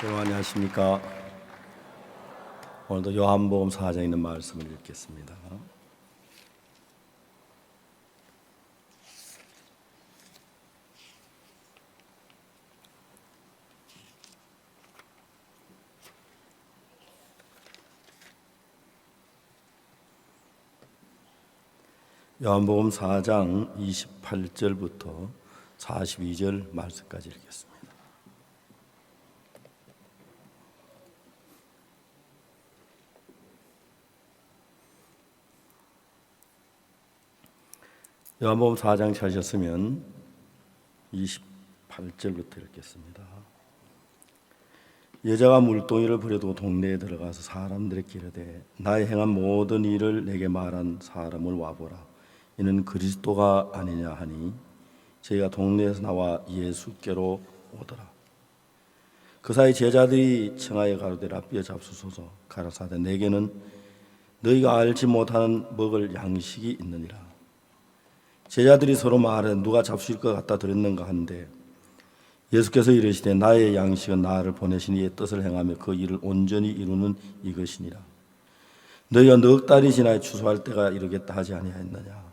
여러분 안녕하십니까. 오늘도 요한복음 4장에 있는 말씀을 읽겠습니다. 요한복음 4장 28절부터 42절 말씀까지 읽겠습니다. 요한복음 4장 찾으셨으면 28절부터 읽겠습니다. 여자가 물동이를 버려두고 동네에 들어가서 사람들에게 이르되 나의 행한 모든 일을 내게 말한 사람을 와보라. 이는 그리스도가 아니냐 하니 저희가 동네에서 나와 예수께로 오더라. 그 사이 제자들이 청하여 가로되 라삐어 잡수소서. 가라사대 내게는 너희가 알지 못하는 먹을 양식이 있느니라. 제자들이 서로 말하되 누가 잡수실 것 같다 들었는가 한데 예수께서 이르시되 나의 양식은 나를 보내신 이의 뜻을 행하며 그 일을 온전히 이루는 이것이니라. 너희가 넉 달이 지나 추수할 때가 이르겠다 하지 아니하였느냐.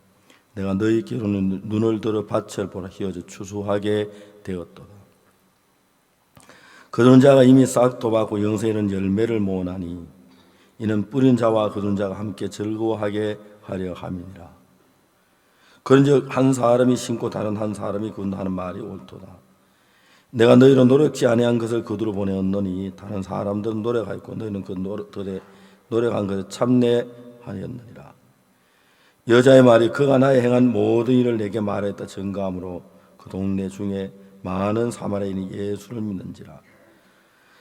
내가 너희께로는 눈을 들어 밭을 보라 희어져 추수하게 되었도다. 거두는 자가 이미 싹도 받고 영생에 이른 열매를 모으나니 이는 뿌린 자와 거둔 자가 함께 즐거워하게 하려 함이니라. 그런즉 한 사람이 심고 다른 한 사람이 거둔다는 말이 옳도다. 내가 너희로 노력지 아니한 것을 거두러 보내었노니 다른 사람들은 노력하였고 너희는 그 노력한 것을 참내하였느니라. 여자의 말이 그가 나의 행한 모든 일을 내게 말했다 증거하므로 그 동네 중에 많은 사마리아인이 예수를 믿는지라.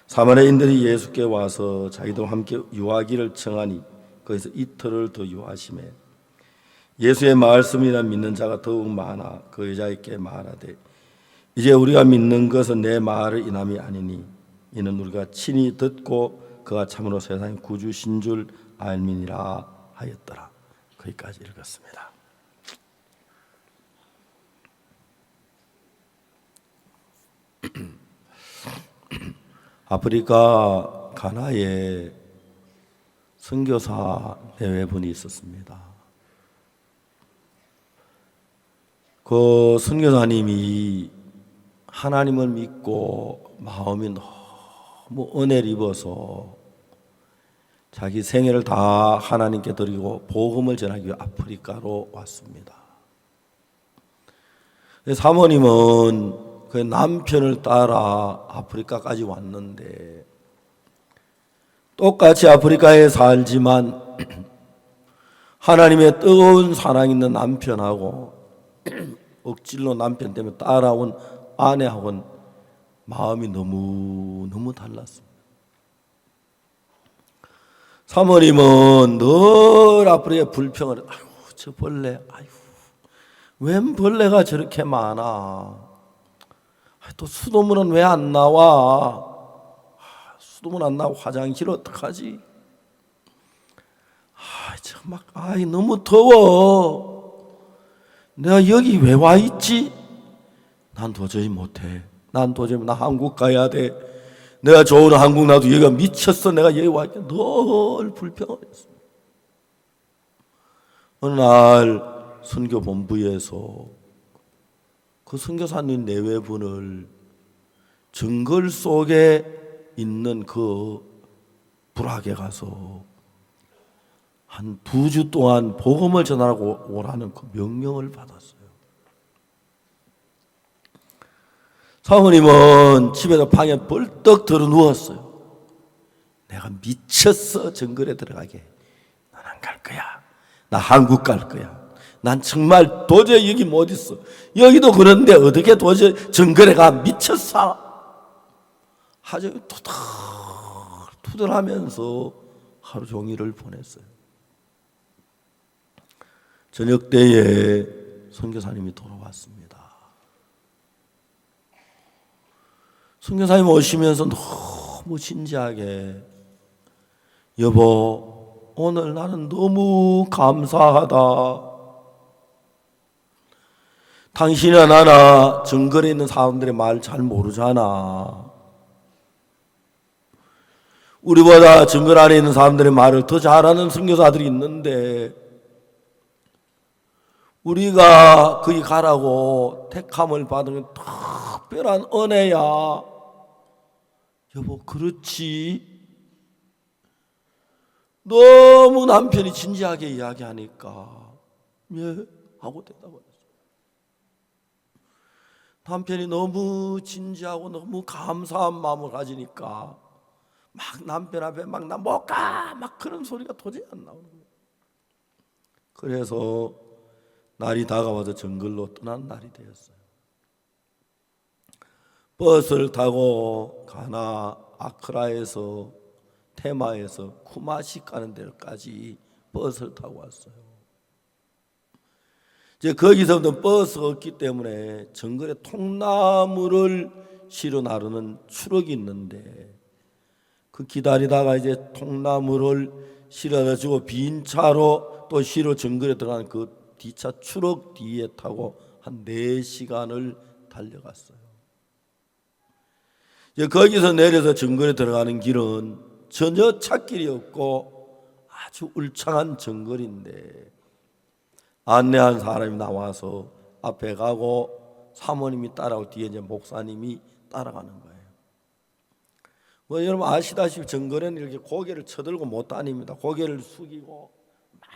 사마리아인들이 예수께 와서 자기도 함께 유하기를 청하니 거기서 이틀을 더 유하심에 예수의 말씀이라 믿는 자가 더욱 많아 그 여자에게 말하되 이제 우리가 믿는 것은 내 말을 인함이 아니니 이는 우리가 친히 듣고 그가 참으로 세상의 구주신 줄 알미니라 하였더라. 거기까지 읽었습니다. 아프리카 가나에 선교사 대회분이 있었습니다. 그 선교사님이 하나님을 믿고 마음이 너무 은혜를 입어서 자기 생애를 다 하나님께 드리고 복음을 전하기 위해 아프리카로 왔습니다. 사모님은 그 남편을 따라 아프리카까지 왔는데 똑같이 아프리카에 살지만 하나님의 뜨거운 사랑 있는 남편하고 억지로 남편 때문에 따라온 아내하고는 마음이 너무 달랐습니다. 사모님은 늘 아프리카에 불평을 아이고 저 벌레 아이고 웬 벌레가 저렇게 많아. 또 수돗물은 왜 안 나와. 수돗물 안 나와 화장실 어떡하지. 정말 너무 더워. 내가 여기 왜 와 있지? 난 도저히 못해. 나 한국 가야 돼. 내가 좋은 한국 나도 여기가 미쳤어. 내가 여기 와 있게 늘 불평을 했어. 어느 날 선교 본부에서 그 선교사님 내외분을 정글 속에 있는 그 불악에 가서 한 2주 동안 복음을 전하라고 오라는 그 명령을 받았어요. 사모님은 집에서 방에 벌떡 들어 누웠어요. 내가 미쳤어. 정글에 들어가게. 난 안 갈 거야. 나 한국 갈 거야. 난 정말 도저히 여기 못 있어. 여기도 그런데 어떻게 도저히 정글에 가. 미쳤어. 하죠. 투덜하면서 하루 종일을 보냈어요. 저녁 때에 선교사님이 돌아왔습니다. 선교사님 오시면서 너무 진지하게 여보 오늘 나는 너무 감사하다. 당신이나 나나 정글에 있는 사람들의 말 잘 모르잖아. 우리보다 정글 안에 있는 사람들의 말을 더 잘하는 선교사들이 있는데 우리가 거기 가라고 택함을 받은 특별한 은혜야. 여보, 그렇지. 너무 남편이 진지하게 이야기하니까 예 하고 대답을 했어요. 남편이 너무 진지하고 너무 감사한 마음을 가지니까 막 남편 앞에 막 나 못 가 막 그런 소리가 도저히 안 나오는 거예요. 그래서 날이 다가와서 정글로 떠난 날이 되었어요. 버스를 타고 가나 아크라에서 테마에서 쿠마시 가는 데까지 버스를 타고 왔어요. 이제 거기서부터 버스가 없기 때문에 정글에 통나무를 실어 나르는 추럭이 있는데 그 기다리다가 이제 통나무를 실어다 주고 빈 차로 또 실어 정글에 들어가는 그 뒤차 추럭 뒤에 타고 한 4시간을 달려갔어요. 이제 거기서 내려서 정글에 들어가는 길은 전혀 찻길이 없고 아주 울창한 정글인데 안내한 사람이 나와서 앞에 가고 사모님이 따라오고 뒤에 이제 목사님이 따라가는 거예요. 뭐 여러분 아시다시피 정글에는 이렇게 고개를 쳐들고 못 다닙니다. 고개를 숙이고 막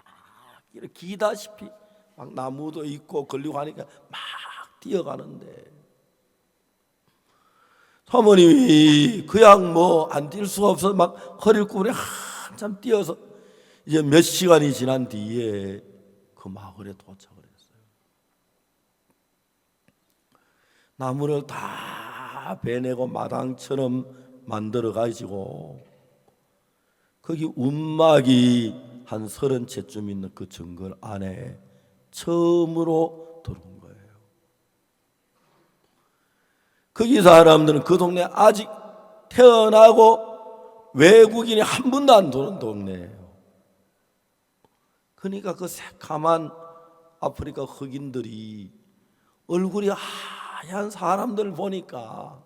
이렇게 기다시피 막 나무도 있고 걸리고 하니까 막 뛰어가는데 사모님이 그냥 뭐 안 뛸 수가 없어서 막 허리를 구부려 한참 뛰어서 이제 몇 시간이 지난 뒤에 그 마을에 도착을 했어요. 나무를 다 베내고 마당처럼 만들어 가지고 거기 움막이 한 30채쯤 있는 그 정글 안에 처음으로 들어온 거예요. 거기 사람들은 그 동네 아직 태어나고 외국인이 한 번도 안 도는 동네예요. 그러니까 그 새카만 아프리카 흑인들이 얼굴이 하얀 사람들을 보니까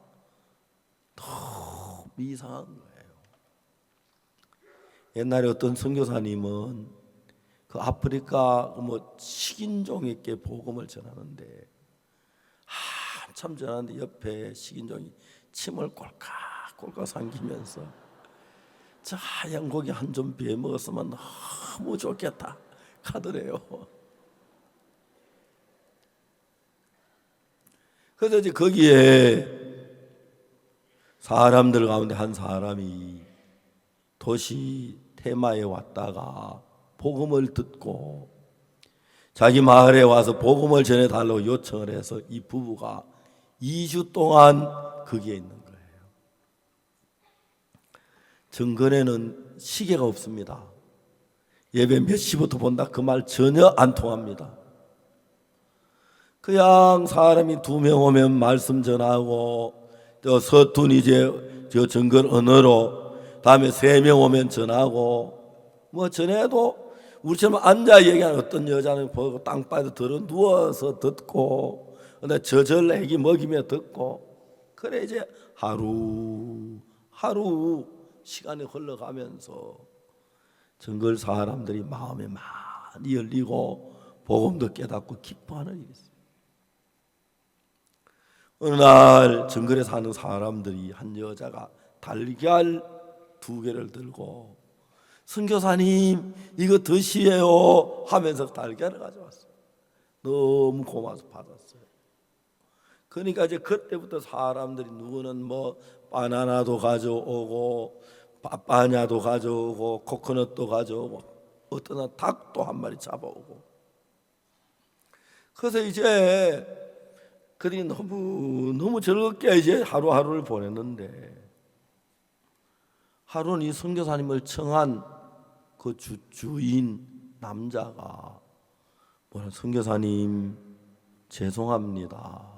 너무 이상한 거예요. 옛날에 어떤 선교사님은 그 아프리카 뭐 식인종에게 복음을 전하는데 한참 전하는데 옆에 식인종이 침을 꼴깍꼴깍 삼키면서 저 하얀 고기 한 점 비에 먹었으면 너무 좋겠다 하더래요. 그래서 이제 거기에 사람들 가운데 한 사람이 도시 테마에 왔다가 복음을 듣고 자기 마을에 와서 복음을 전해달라고 요청을 해서 이 부부가 2주 동안 거기에 있는 거예요. 정글에는 시계가 없습니다. 예배 몇 시부터 본다 그 말 전혀 안 통합니다. 그냥 사람이 2명 오면 말씀 전하고 또 서툰 이제 저 정글 언어로 다음에 3명 오면 전하고 뭐 전에도 우리처럼 앉아 얘기하는 어떤 여자는 보고 땅바닥에 들어 누워서 듣고 근데 저절 애기 먹이며 듣고 그래 이제 하루 시간이 흘러가면서 정글 사람들이 마음에 많이 열리고 복음도 깨닫고 기뻐하는 일이 있어요. 어느 날 정글에 사는 사람들이 한 여자가 달걀 2개를 들고 선교사님 이거 드시에요 하면서 달걀을 가져왔어요. 너무 고마워서 받았어요. 그러니까 이제 그때부터 사람들이 누구는 뭐 바나나도 가져오고 빠빠냐도 가져오고 코코넛도 가져오고 어떤 닭도 한 마리 잡아오고 그래서 이제 그들이 너무 즐겁게 이제 하루하루를 보냈는데 하루는 이 선교사님을 청한 그 주인 남자가 뭐라 선교사님 죄송합니다.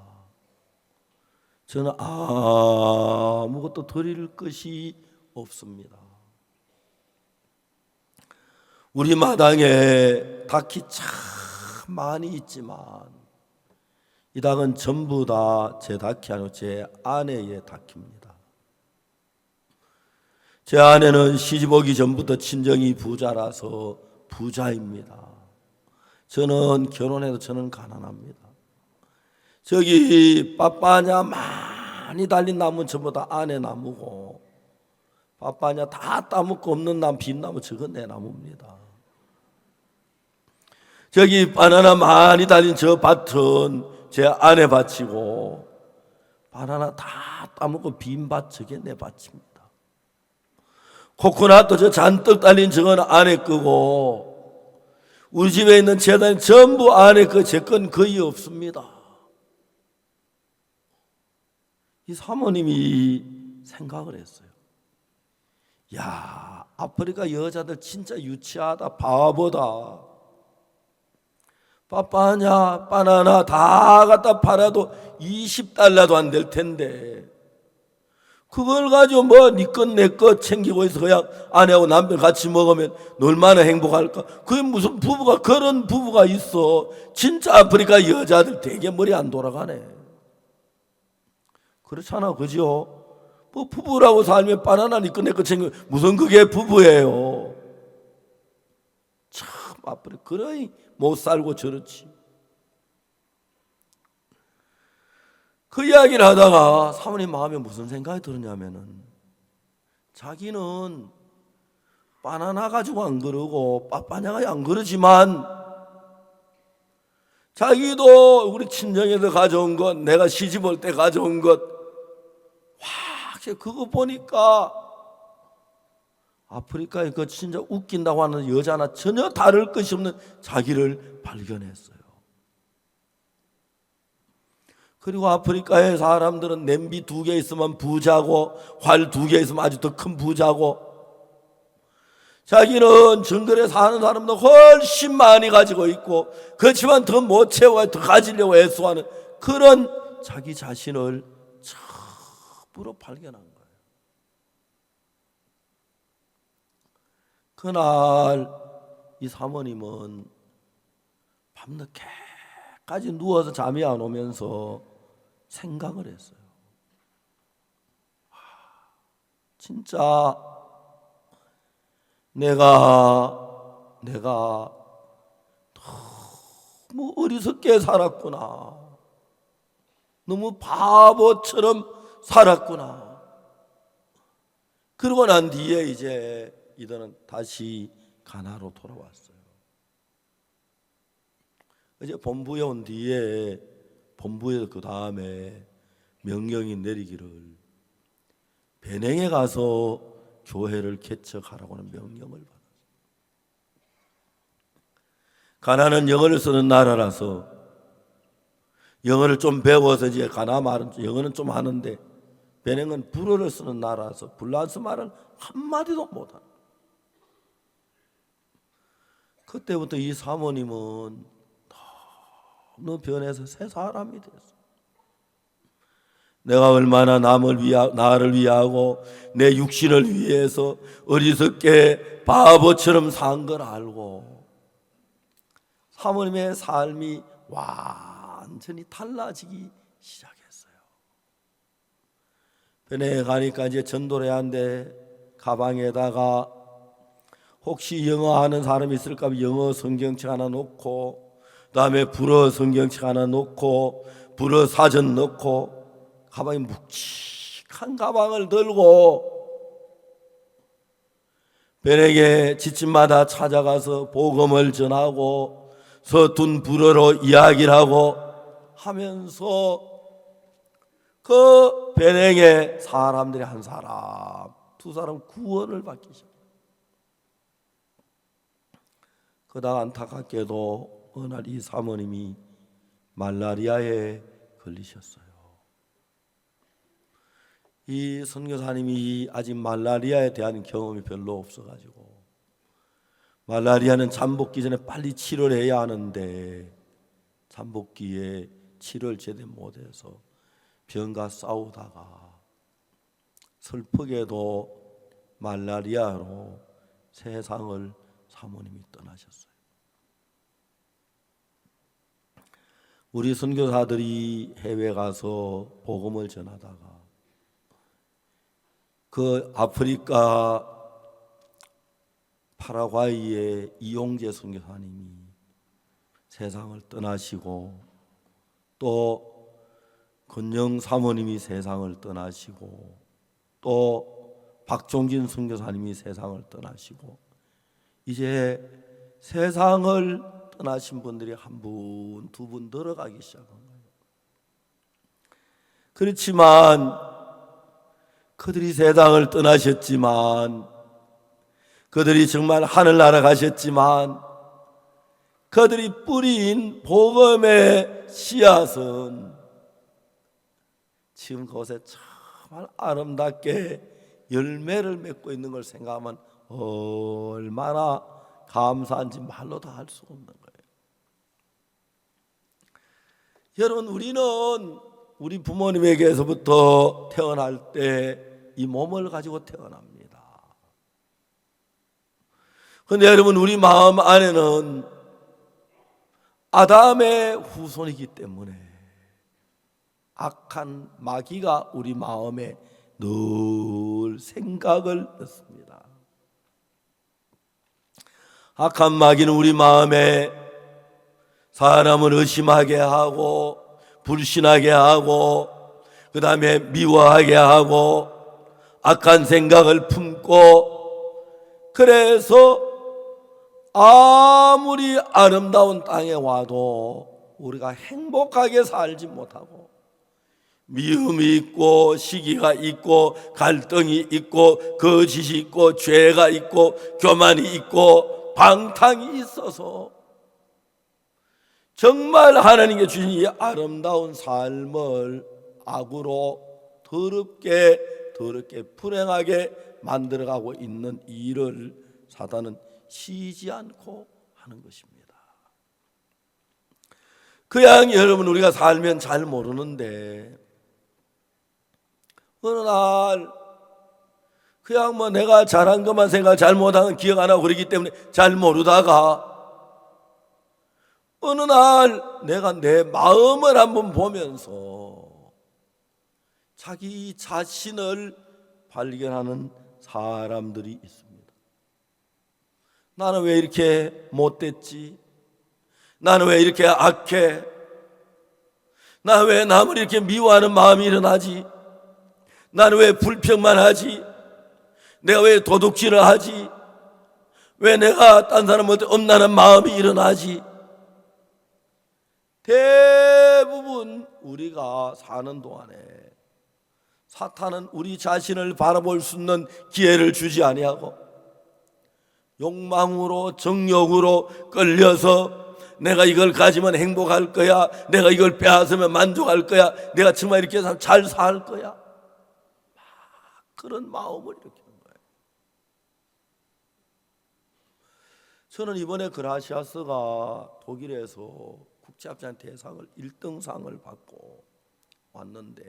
저는 아무것도 드릴 것이 없습니다. 우리 마당에 닭이 참 많이 있지만 이 닭은 전부 다 제 닭이 아니고 제 아내의 닭입니다. 제 아내는 시집 오기 전부터 친정이 부자라서 부자입니다. 저는 결혼해도 저는 가난합니다. 저기 빠빠냐 많이 달린 나무는 전부 다 아내 나무고, 빠빠냐 다 따먹고 없는 나무, 빈나무 저건 내 나무입니다. 저기 바나나 많이 달린 저 밭은 제 아내 밭이고, 바나나 다 따먹고 빈 밭 저게 내 밭입니다. 코코넛도 저 잔뜩 달린 저건 아내 거고, 우리 집에 있는 재단이 전부 아내 거, 제 건 거의 없습니다. 이 사모님이 생각을 했어요. 야, 아프리카 여자들 진짜 유치하다, 바보다. 빠빠냐 바나나 다 갖다 팔아도 20달러도 안 될 텐데, 그걸 가지고 뭐 니 것 내 것 챙기고 있어 그냥 아내하고 남편 같이 먹으면 얼마나 행복할까. 그게 무슨 부부가, 그런 부부가 있어. 진짜 아프리카 여자들 되게 머리 안 돌아가네. 그렇잖아, 그죠? 뭐 부부라고 살면 바나나 니 것 내 것 챙기고 무슨 그게 부부예요. 참 아프리카 그러니 못 살고 저렇지. 그 이야기를 하다가 사모님 마음에 무슨 생각이 들었냐면은, 자기는 바나나 가지고 안 그러고 빠빠냐가 안 그러지만, 자기도 우리 친정에서 가져온 것, 내가 시집 올 때 가져온 것, 와, 그거 보니까 아프리카에 그 진짜 웃긴다고 하는 여자나 전혀 다를 것이 없는 자기를 발견했어요. 그리고 아프리카의 사람들은 냄비 2개 있으면 부자고, 활 2개 있으면 아주 더 큰 부자고, 자기는 정글에 사는 사람도 훨씬 많이 가지고 있고, 그렇지만 더 못 채워야 더 가지려고 애쓰하는 그런 자기 자신을 처음으로 발견한 거예요. 그날 이 사모님은 밤늦게까지 누워서 잠이 안 오면서 생각을 했어요. 진짜 내가 너무 어리석게 살았구나. 너무 바보처럼 살았구나. 그러고 난 뒤에 이제 이들은 다시 가나로 돌아왔어요. 이제 본부에 온 뒤에 본부에서 그 다음에 명령이 내리기를 베냉에 가서 교회를 개척하라고 하는 명령을 받았어요. 가나는 영어를 쓰는 나라라서 영어를 좀 배워서 이제 가나 말은 영어는 좀 하는데, 베냉은 불어를 쓰는 나라라서 불란스 말은 한마디도 못하는. 그때부터 이 사모님은 너무 변해서 새 사람이 됐어. 내가 얼마나 나를 위하고 내 육신을 위해서 어리석게 바보처럼 산 걸 알고, 사모님의 삶이 완전히 달라지기 시작했어요. 변해 가니까 이제 전도를 해야 하는데, 가방에다가 혹시 영어 하는 사람이 있을까 봐 영어 성경책 하나 놓고, 그다음에 불어 성경책 하나 놓고, 불어 사전 넣고, 가방에 묵직한 가방을 들고 베넥에 집집마다 찾아가서 복음을 전하고 서툰 불어로 이야기를 하고 하면서 그 베넥의 사람들이 한 사람, 두 사람 구원을 받기 시작해요. 그러다 안타깝게도 어느 날 이 사모님이 말라리아에 걸리셨어요. 이 선교사님이 아직 말라리아에 대한 경험이 별로 없어가지고, 말라리아는 잠복기 전에 빨리 치료를 해야 하는데 잠복기에 치료를 제대로 못해서 병과 싸우다가 슬프게도 말라리아로 세상을 사모님이 떠나셨어요. 우리 선교사들이 해외 가서 복음을 전하다가 그 아프리카 파라과이의 이용재 선교사님이 세상을 떠나시고, 또 건영 사모님이 세상을 떠나시고, 또 박종진 선교사님이 세상을 떠나시고, 이제 세상을 떠나신 분들이 한 분, 두 분 늘어가기 시작한 거예요. 그렇지만 그들이 세상을 떠나셨지만, 그들이 정말 하늘나라 가셨지만, 그들이 뿌린 복음의 씨앗은 지금 그곳에 정말 아름답게 열매를 맺고 있는 걸 생각하면 얼마나 감사한지 말로 다 할 수 없는 거예요. 여러분, 우리는 우리 부모님에게서부터 태어날 때 이 몸을 가지고 태어납니다. 그런데 여러분, 우리 마음 안에는 아담의 후손이기 때문에 악한 마귀가 우리 마음에 늘 생각을 넣습니다. 악한 마귀는 우리 마음에 사람을 의심하게 하고, 불신하게 하고, 그 다음에 미워하게 하고, 악한 생각을 품고, 그래서 아무리 아름다운 땅에 와도 우리가 행복하게 살지 못하고, 미움이 있고, 시기가 있고, 갈등이 있고, 거짓이 있고, 죄가 있고, 교만이 있고, 방탕이 있어서 정말 하나님께 주신 이 아름다운 삶을 악으로 더럽게 불행하게 만들어가고 있는 일을 사단은 쉬지 않고 하는 것입니다. 그냥 여러분, 우리가 살면 잘 모르는데 어느 날 그냥 뭐 내가 잘한 것만 생각, 잘못한 건 기억 안 하고 그러기 때문에 잘 모르다가 어느 날 내가 내 마음을 한번 보면서 자기 자신을 발견하는 사람들이 있습니다. 나는 왜 이렇게 못됐지? 나는 왜 이렇게 악해? 나는 왜 남을 이렇게 미워하는 마음이 일어나지? 나는 왜 불평만 하지? 내가 왜 도둑질을 하지? 왜 내가 딴 사람한테 엄나는 마음이 일어나지? 대부분 우리가 사는 동안에 사탄은 우리 자신을 바라볼 수 있는 기회를 주지 아니하고 욕망으로, 정욕으로 끌려서 내가 이걸 가지면 행복할 거야, 내가 이걸 빼앗으면 만족할 거야, 내가 정말 이렇게 해서 잘 살 거야, 막 그런 마음을 일으키는 거예요. 저는 이번에 그라시아스가 독일에서 국제합창 대상을 1등상을 받고 왔는데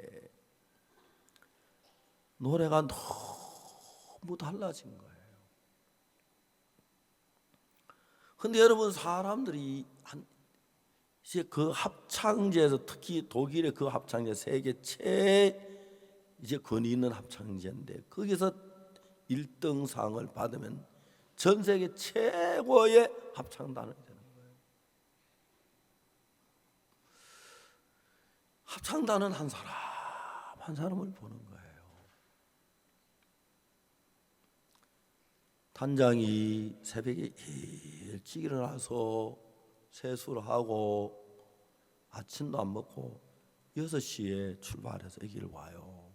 노래가 너무 달라진 거예요. 근데 여러분, 사람들이 이제 그 합창제에서, 특히 독일의 그 합창제, 세계 이제 권위 있는 합창제인데 거기서 1등상을 받으면 전 세계 최고의 합창단을 되는 거예요. 합창단은 한 사람 한 사람을 보는 거예요. 단장이 새벽에 일찍 일어나서 세수를 하고 아침도 안 먹고 6시에 출발해서 여기를 와요.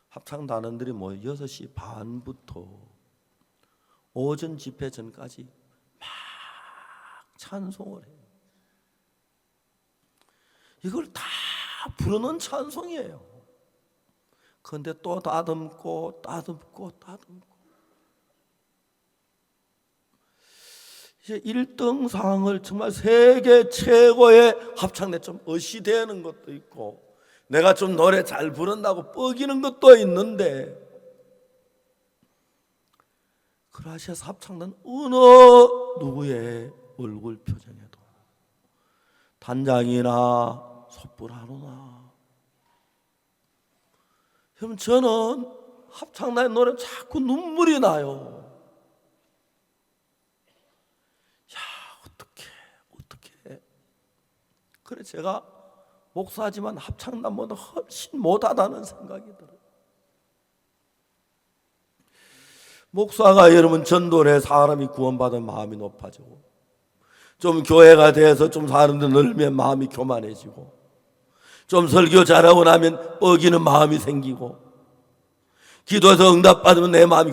합창단원들이 6시 반부터 오전 집회 전까지 막 찬송을 해요. 이걸 다 부르는 찬송이에요. 그런데 또 다듬고 이제 1등상을 정말 세계 최고의 합창대 좀 어시되는 것도 있고 내가 좀 노래 잘 부른다고 뻐기는 것도 있는데 그라시아스 합창단 어느 누구의 얼굴 표정에도 단장이나 소프라노나, 그럼 저는 합창단의 노래 자꾸 눈물이 나요. 야, 어떻게. 그래 제가 목사지만 합창단보다 훨씬 못하다는 생각이 들어요. 목사가 여러분 전도를 해 사람이 구원받은 마음이 높아지고, 좀 교회가 돼서 좀 사람들 늘면 마음이 교만해지고, 좀 설교 잘하고 나면 뻐기는 마음이 생기고, 기도해서 응답받으면 내 마음이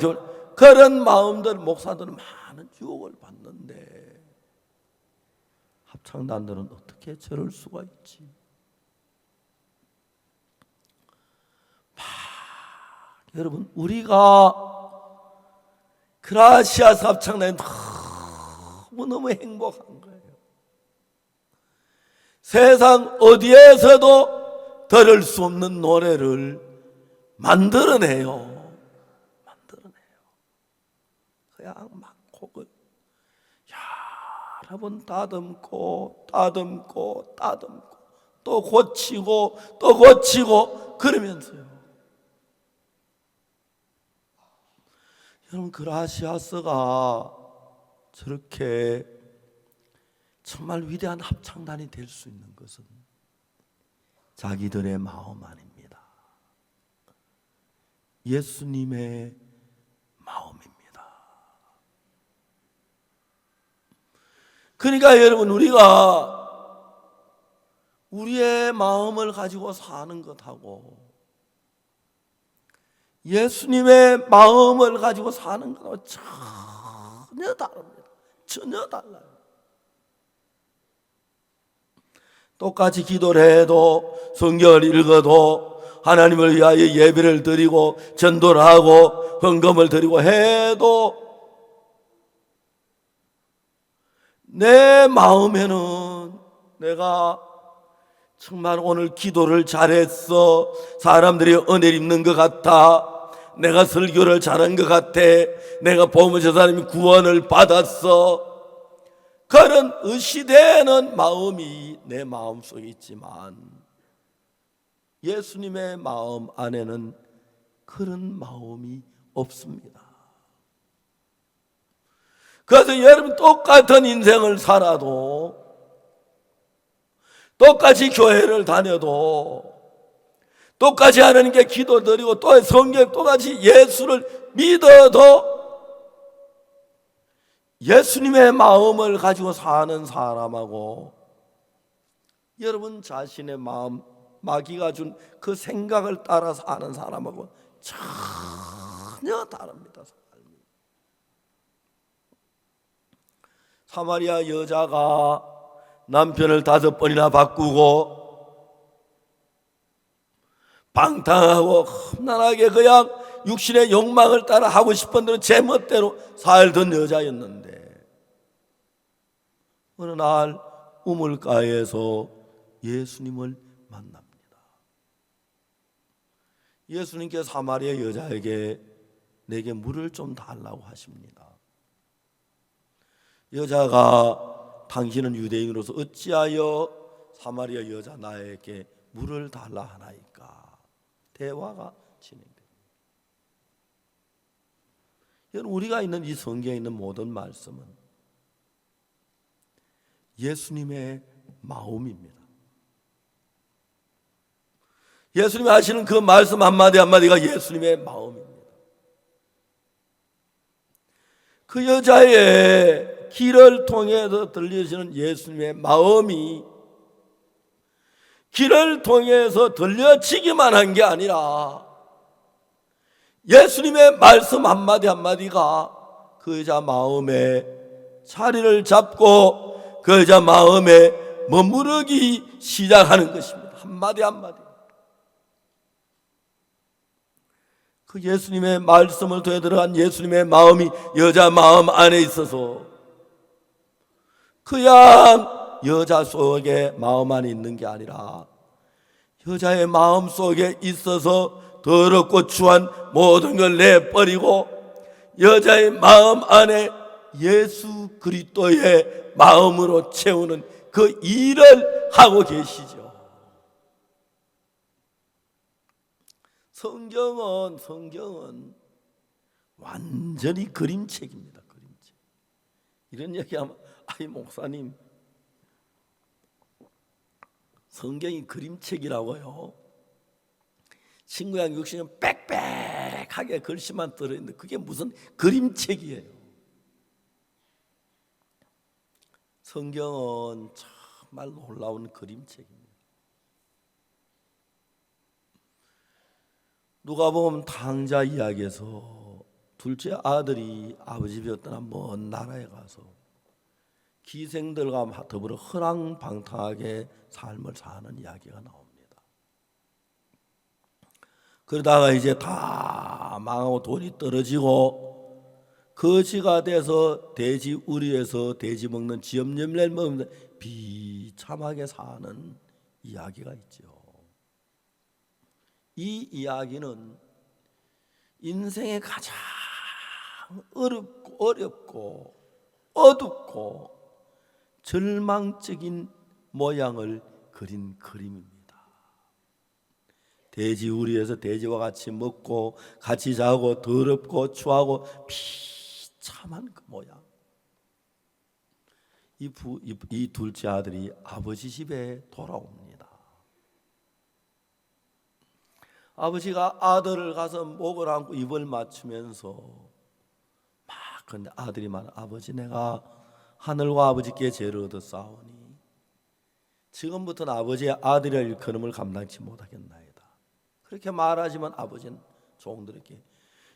그런 마음들 목사들은 많은 유혹을 받는데 합창단들은 어떻게 저럴 수가 있지? 여러분 우리가 그라시아스 합창단이 너무너무 행복한 거예요. 세상 어디에서도 들을 수 없는 노래를 만들어내요. 그냥 막 곡을 여러 번 다듬고 또 고치고 그러면서요. 여러분 그라시아스가 저렇게 정말 위대한 합창단이 될 수 있는 것은 자기들의 마음 아닙니다. 예수님의 마음입니다. 그러니까 여러분 우리가 우리의 마음을 가지고 사는 것하고 예수님의 마음을 가지고 사는 것하고 전혀 다릅니다. 전혀 달라요. 똑같이 기도를 해도, 성경을 읽어도, 하나님을 위하여 예배를 드리고 전도를 하고 헌금을 드리고 해도 내 마음에는 내가 정말 오늘 기도를 잘했어, 사람들이 은혜를 입는 것 같아, 내가 설교를 잘한 것 같아, 내가 보면 저 사람이 구원을 받았어, 그런 의시되는 마음이 내 마음속에 있지만 예수님의 마음 안에는 그런 마음이 없습니다. 그래서 여러분 똑같은 인생을 살아도, 똑같이 교회를 다녀도, 똑같이 하나님께 기도드리고 또 성경 똑같이 예수를 믿어도 예수님의 마음을 가지고 사는 사람하고 여러분 자신의 마음, 마귀가 준 그 생각을 따라 사는 사람하고 전혀 다릅니다. 사마리아 여자가 남편을 5번이나 바꾸고 방탕하고 험난하게 그냥 육신의 욕망을 따라 하고 싶은 대로 제 멋대로 살던 여자였는데 어느 날 우물가에서 예수님을 만납니다. 예수님께 사마리아 여자에게 내게 물을 좀 달라고 하십니다. 여자가 당신은 유대인으로서 어찌하여 사마리아 여자 나에게 물을 달라 하나이까? 대화가 진행됩니다. 여러분 우리가 있는 이 성경에 있는 모든 말씀은 예수님의 마음입니다. 예수님이 하시는 그 말씀 한마디 한마디가 예수님의 마음입니다. 그 여자의 길을 통해서 들려지는 예수님의 마음이 길을 통해서 들려지기만 한 게 아니라 예수님의 말씀 한마디 한마디가 그 여자 마음에 자리를 잡고 그 여자 마음에 머무르기 시작하는 것입니다. 한마디 한마디. 그 예수님의 말씀을 통해 들어간 예수님의 마음이 여자 마음 안에 있어서 그냥 여자 속에 마음 안에 있는 게 아니라 여자의 마음 속에 있어서 더럽고 추한 모든 걸 내버리고 여자의 마음 안에 예수 그리스도의 마음으로 채우는 그 일을 하고 계시죠. 성경은 완전히 그림책입니다. 그림책. 이런 얘기하면 아이 목사님 성경이 그림책이라고요? 친구양 60년 빽빽하게 글씨만 들어있는데 그게 무슨 그림책이에요? 성경은 정말 놀라운 그림책입니다. 누가복음 탕자 이야기에서 둘째 아들이 아버지 집에 어떤 먼 나라에 가서 기생들과 더불어 허랑방탕하게 삶을 사는 이야기가 나옵니다. 그러다가 이제 다 망하고 돈이 떨어지고 거지가 돼서 돼지 우리에서 돼지 먹는 쥐염염을 먹으면서 비참하게 사는 이야기가 있죠. 이 이야기는 인생의 가장 어렵고 어둡고 절망적인 모양을 그린 그림입니다. 돼지 우리에서 돼지와 같이 먹고 같이 자고 더럽고 추하고 비참한 그 모양. 이 둘째 아들이 아버지 집에 돌아옵니다. 아버지가 아들을 가서 목을 안고 입을 맞추면서 근데 아들이 말해, 아버지 내가 하늘과 아버지께 죄를 얻었사오니 지금부터는 아버지의 아들이라 일컬음을 감당치 못하겠나이다. 그렇게 말하지만 아버지는 종들에게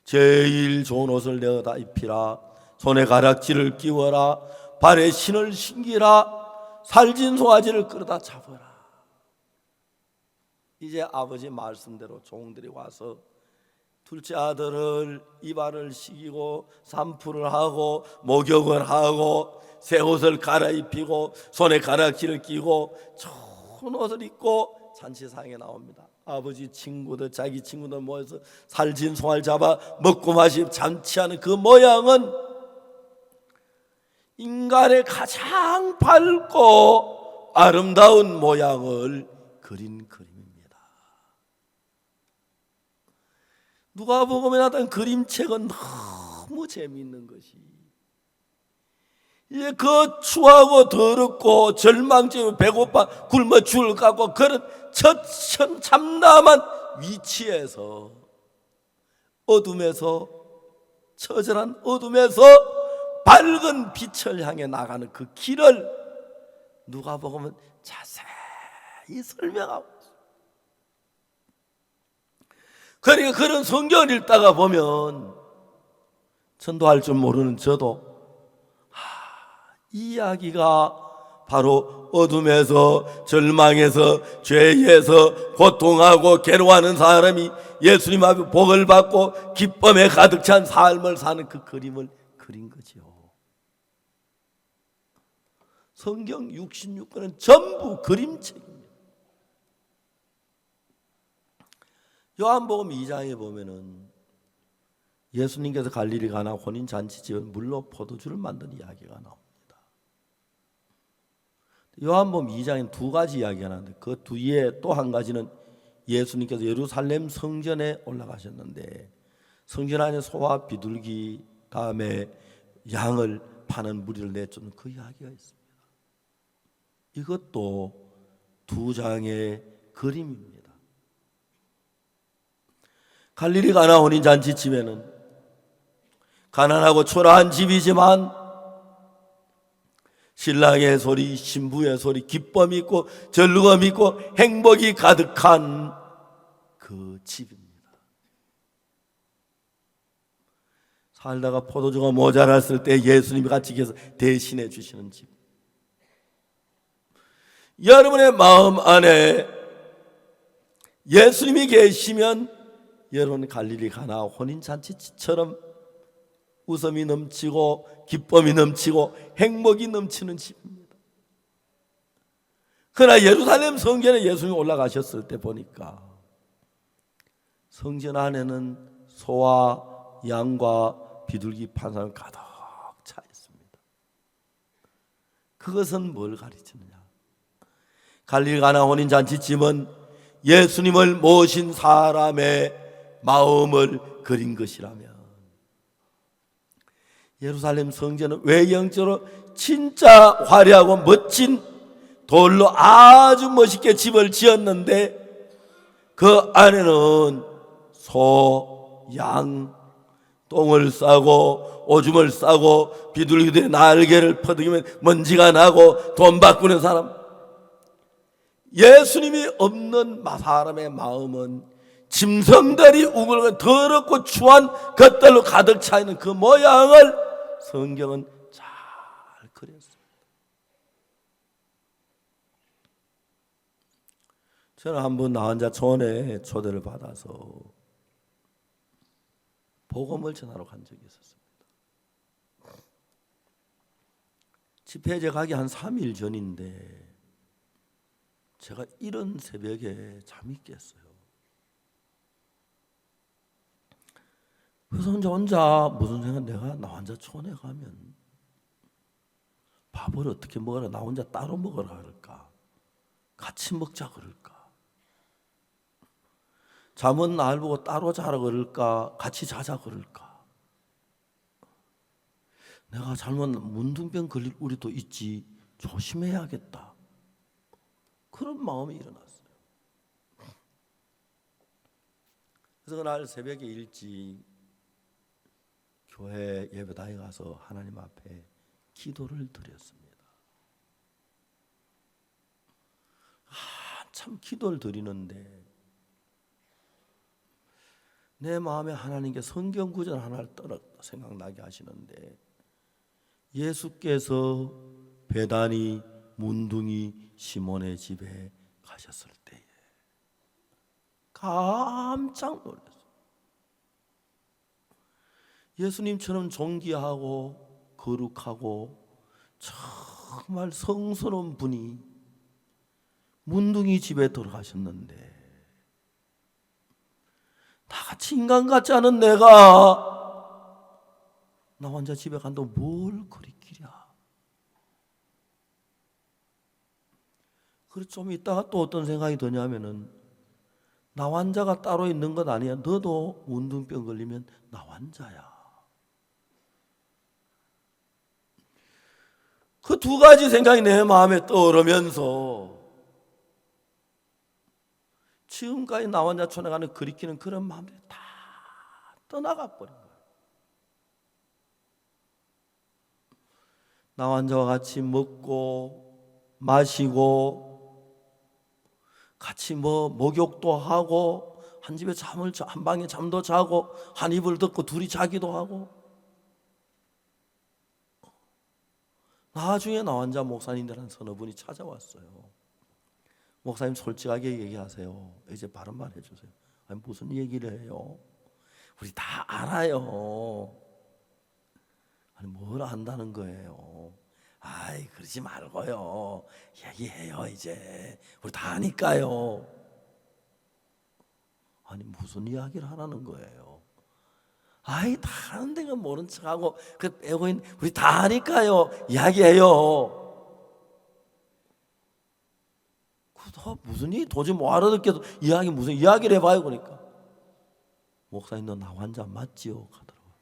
제일 좋은 옷을 내어다 입히라, 손에 가락지를 끼워라, 발에 신을 신기라, 살진 송아지를 끌어다 잡아라. 이제 아버지 말씀대로 종들이 와서 둘째 아들을 이발을 시키고 산풀을 하고 목욕을 하고 새 옷을 갈아입히고 손에 가락지를 끼고 좋은 옷을 입고 잔치상에 나옵니다. 아버지 친구들 자기 친구들 모여서 살진 송아를 잡아 먹고 마시고 잔치하는 그 모양은 인간의 가장 밝고 아름다운 모양을 그린 그림입니다. 누가복음에 나타난 그림책은 너무 재미있는 것이 이제 그 추하고 더럽고 절망적이고 배고파 굶어 죽을 것 같고 그런 처참담한 위치에서 어둠에서 처절한 어둠에서 밝은 빛을 향해 나가는 그 길을 누가복음은 자세히 설명하고 있어요. 그러니까 그런 성경을 읽다가 보면 전도할 줄 모르는 저도 이 이야기가 바로 어둠에서 절망에서 죄에서 고통하고 괴로워하는 사람이 예수님 앞에 복을 받고 기쁨에 가득 찬 삶을 사는 그 그림을 그린 거죠. 성경 66권은 전부 그림책입니다. 요한복음 2장에 보면은 예수님께서 갈릴리 가나 혼인 잔치집에 물로 포도주를 만든 이야기가 나옵니다. 요한복음 2장엔 두 가지 이야기가 나는데 그 뒤에 또 한 가지는 예수님께서 예루살렘 성전에 올라가셨는데 성전 안에 소와 비둘기 다음에 양을 파는 무리를 내쫓는 그 이야기가 있습니다. 이것도 두 장의 그림입니다. 갈릴리 가나 혼인 잔치집에는 가난하고 초라한 집이지만 신랑의 소리, 신부의 소리, 기쁨이 있고 즐거움이 있고 행복이 가득한 그 집입니다. 살다가 포도주가 모자랐을 때 예수님이 같이 계셔서 대신해 주시는 집. 여러분의 마음 안에 예수님이 계시면 여러분 갈릴리 가나 혼인잔치처럼 웃음이 넘치고 기쁨이 넘치고 행복이 넘치는 집입니다. 그러나 예루살렘 성전에 예수님이 올라가셨을 때 보니까 성전 안에는 소와 양과 비둘기 판 사람 가득 차 있습니다. 그것은 뭘 가르치느냐? 갈릴리 가나 혼인잔치집은 예수님을 모신 사람의 마음을 그린 것이라면, 예루살렘 성전은 외경적으로 진짜 화려하고 멋진 돌로 아주 멋있게 집을 지었는데 그 안에는 소, 양, 똥을 싸고 오줌을 싸고 비둘기들의 날개를 퍼득이면 먼지가 나고 돈 바꾸는 사람, 예수님이 없는 사람의 마음은 짐승들이 우글우글 더럽고 추한 것들로 가득 차 있는 그 모양을 성경은 잘 그렸습니다. 저는 한번 나 혼자 초원에 초대를 받아서 복음을 전하러 간 적이 있었습니다. 집회제 가기 한 3일 전인데 제가 이른 새벽에 잠이 깼어요. 그래서 혼자 무슨 생각, 내가 나 혼자 초원에 가면 밥을 어떻게 먹으라, 나 혼자 따로 먹으라 그럴까, 같이 먹자 그럴까, 잠은 날 보고 따로 자라 그럴까, 같이 자자 그럴까, 내가 잘못 문둥병 걸릴 우리도 있지, 조심해야겠다, 그런 마음이 일어났어요. 그래서 그날 새벽에 일찍 교회 예배당에 가서 하나님 앞에 기도를 드렸습니다. 한참 기도를 드리는데 내 마음에 하나님께 성경 구절 하나를 생각나게 하시는데, 예수께서 베다니 문둥이 시몬의 집에 가셨을 때에 깜짝 놀랐어요. 예수님처럼 존귀하고 거룩하고 정말 성스러운 분이 문둥이 집에 들어가셨는데, 나같이 인간 같지 않은 내가 나 혼자 집에 간다고 뭘 그리 기랴. 그래서 좀 있다가 또 어떤 생각이 드냐면은, 나 환자가 따로 있는 것 아니야. 너도 문둥병 걸리면 나 환자야. 그 두 가지 생각이 내 마음에 떠오르면서 지금까지 나 혼자 촌에가는 그리키는 그런 마음들이 다 떠나가 버린 거예요. 나 혼자와 같이 먹고 마시고 같이 목욕도 하고 한 집에 한 방에 잠도 자고 한 이불 덮고 둘이 자기도 하고, 나중에 나 혼자 목사님들 한 서너 분이 찾아왔어요. 목사님 솔직하게 얘기하세요. 이제 바른 말 해주세요. 아니, 무슨 얘기를 해요? 우리 다 알아요. 아니, 뭘 안다는 거예요? 아이, 그러지 말고요. 얘기해요. 이제 우리 다 아니까요. 아니, 무슨 이야기를 하라는 거예요? 아이, 다 아는데 그 모른 척하고 그 빼고 있는, 우리 다 아니까요. 이야기해요. 무슨 이 도저히 못 알아듣겠어. 이야기 무슨 이야기를 해봐요. 그러니까 목사님, 너 나 환자 맞지요? 하더라고요.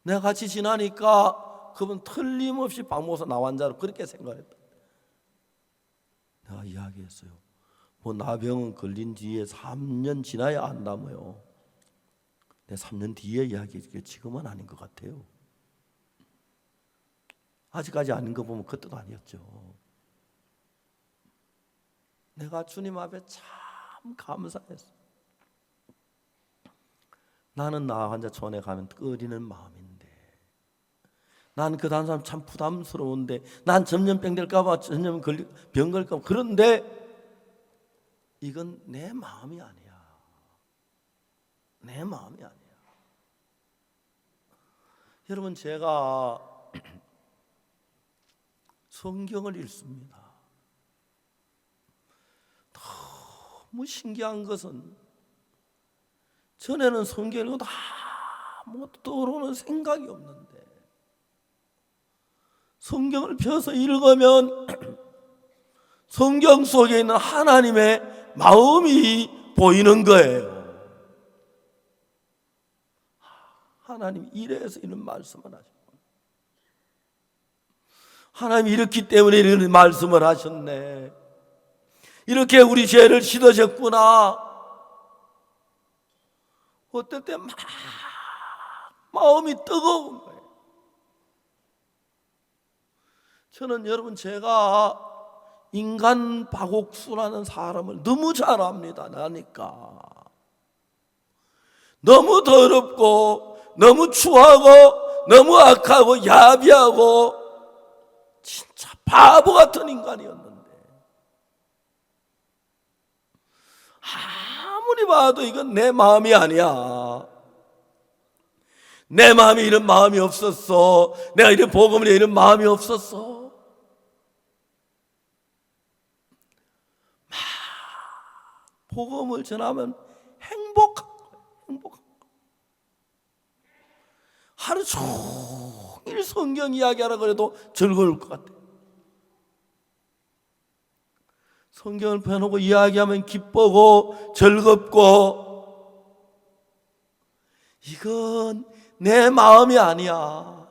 내가 같이 지나니까 그분 틀림없이 박 목사 나 환자로 그렇게 생각했다. 내가 이야기했어요. 뭐 나병은 걸린 뒤에 3년 지나야 안다며요. 내 3년 뒤에 이야기했기에 지금은 아닌 것 같아요. 아직까지 아닌 거 보면 그때도 아니었죠. 내가 주님 앞에 참 감사했어. 나는 나 환자 촌에 가면 끓이는 마음인데, 난 그 다른 사람 참 부담스러운데, 난 전염병 될까봐, 전염 병 걸까봐. 그런데 이건 내 마음이 아니야. 내 마음이 아니야. 여러분, 제가 성경을 읽습니다. 너무 신기한 것은, 전에는 성경을 읽어도 아무것도 떠오르는 생각이 없는데 성경을 펴서 읽으면 성경 속에 있는 하나님의 마음이 보이는 거예요. 하나님 이래서 이런 말씀을 하셨고, 하나님 이렇기 때문에 이런 말씀을 하셨네. 이렇게 우리 죄를 씻으셨구나. 어떨 때 막 마음이 뜨거운 거예요. 저는 여러분, 제가 인간 박옥수라는 사람을 너무 잘 압니다. 나니까 너무 더럽고 너무 추하고 너무 악하고 야비하고 진짜 바보 같은 인간이었는데, 아무리 봐도 이건 내 마음이 아니야. 내 마음이 이런 마음이 없었어. 내가 이런 복음을 이런 마음이 없었어. 막 복음을 전하면 행복한 거예요. 하루 종일 성경 이야기하라 그래도 즐거울 것 같아요. 성경을 펴놓고 이야기하면 기쁘고 즐겁고, 이건 내 마음이 아니야.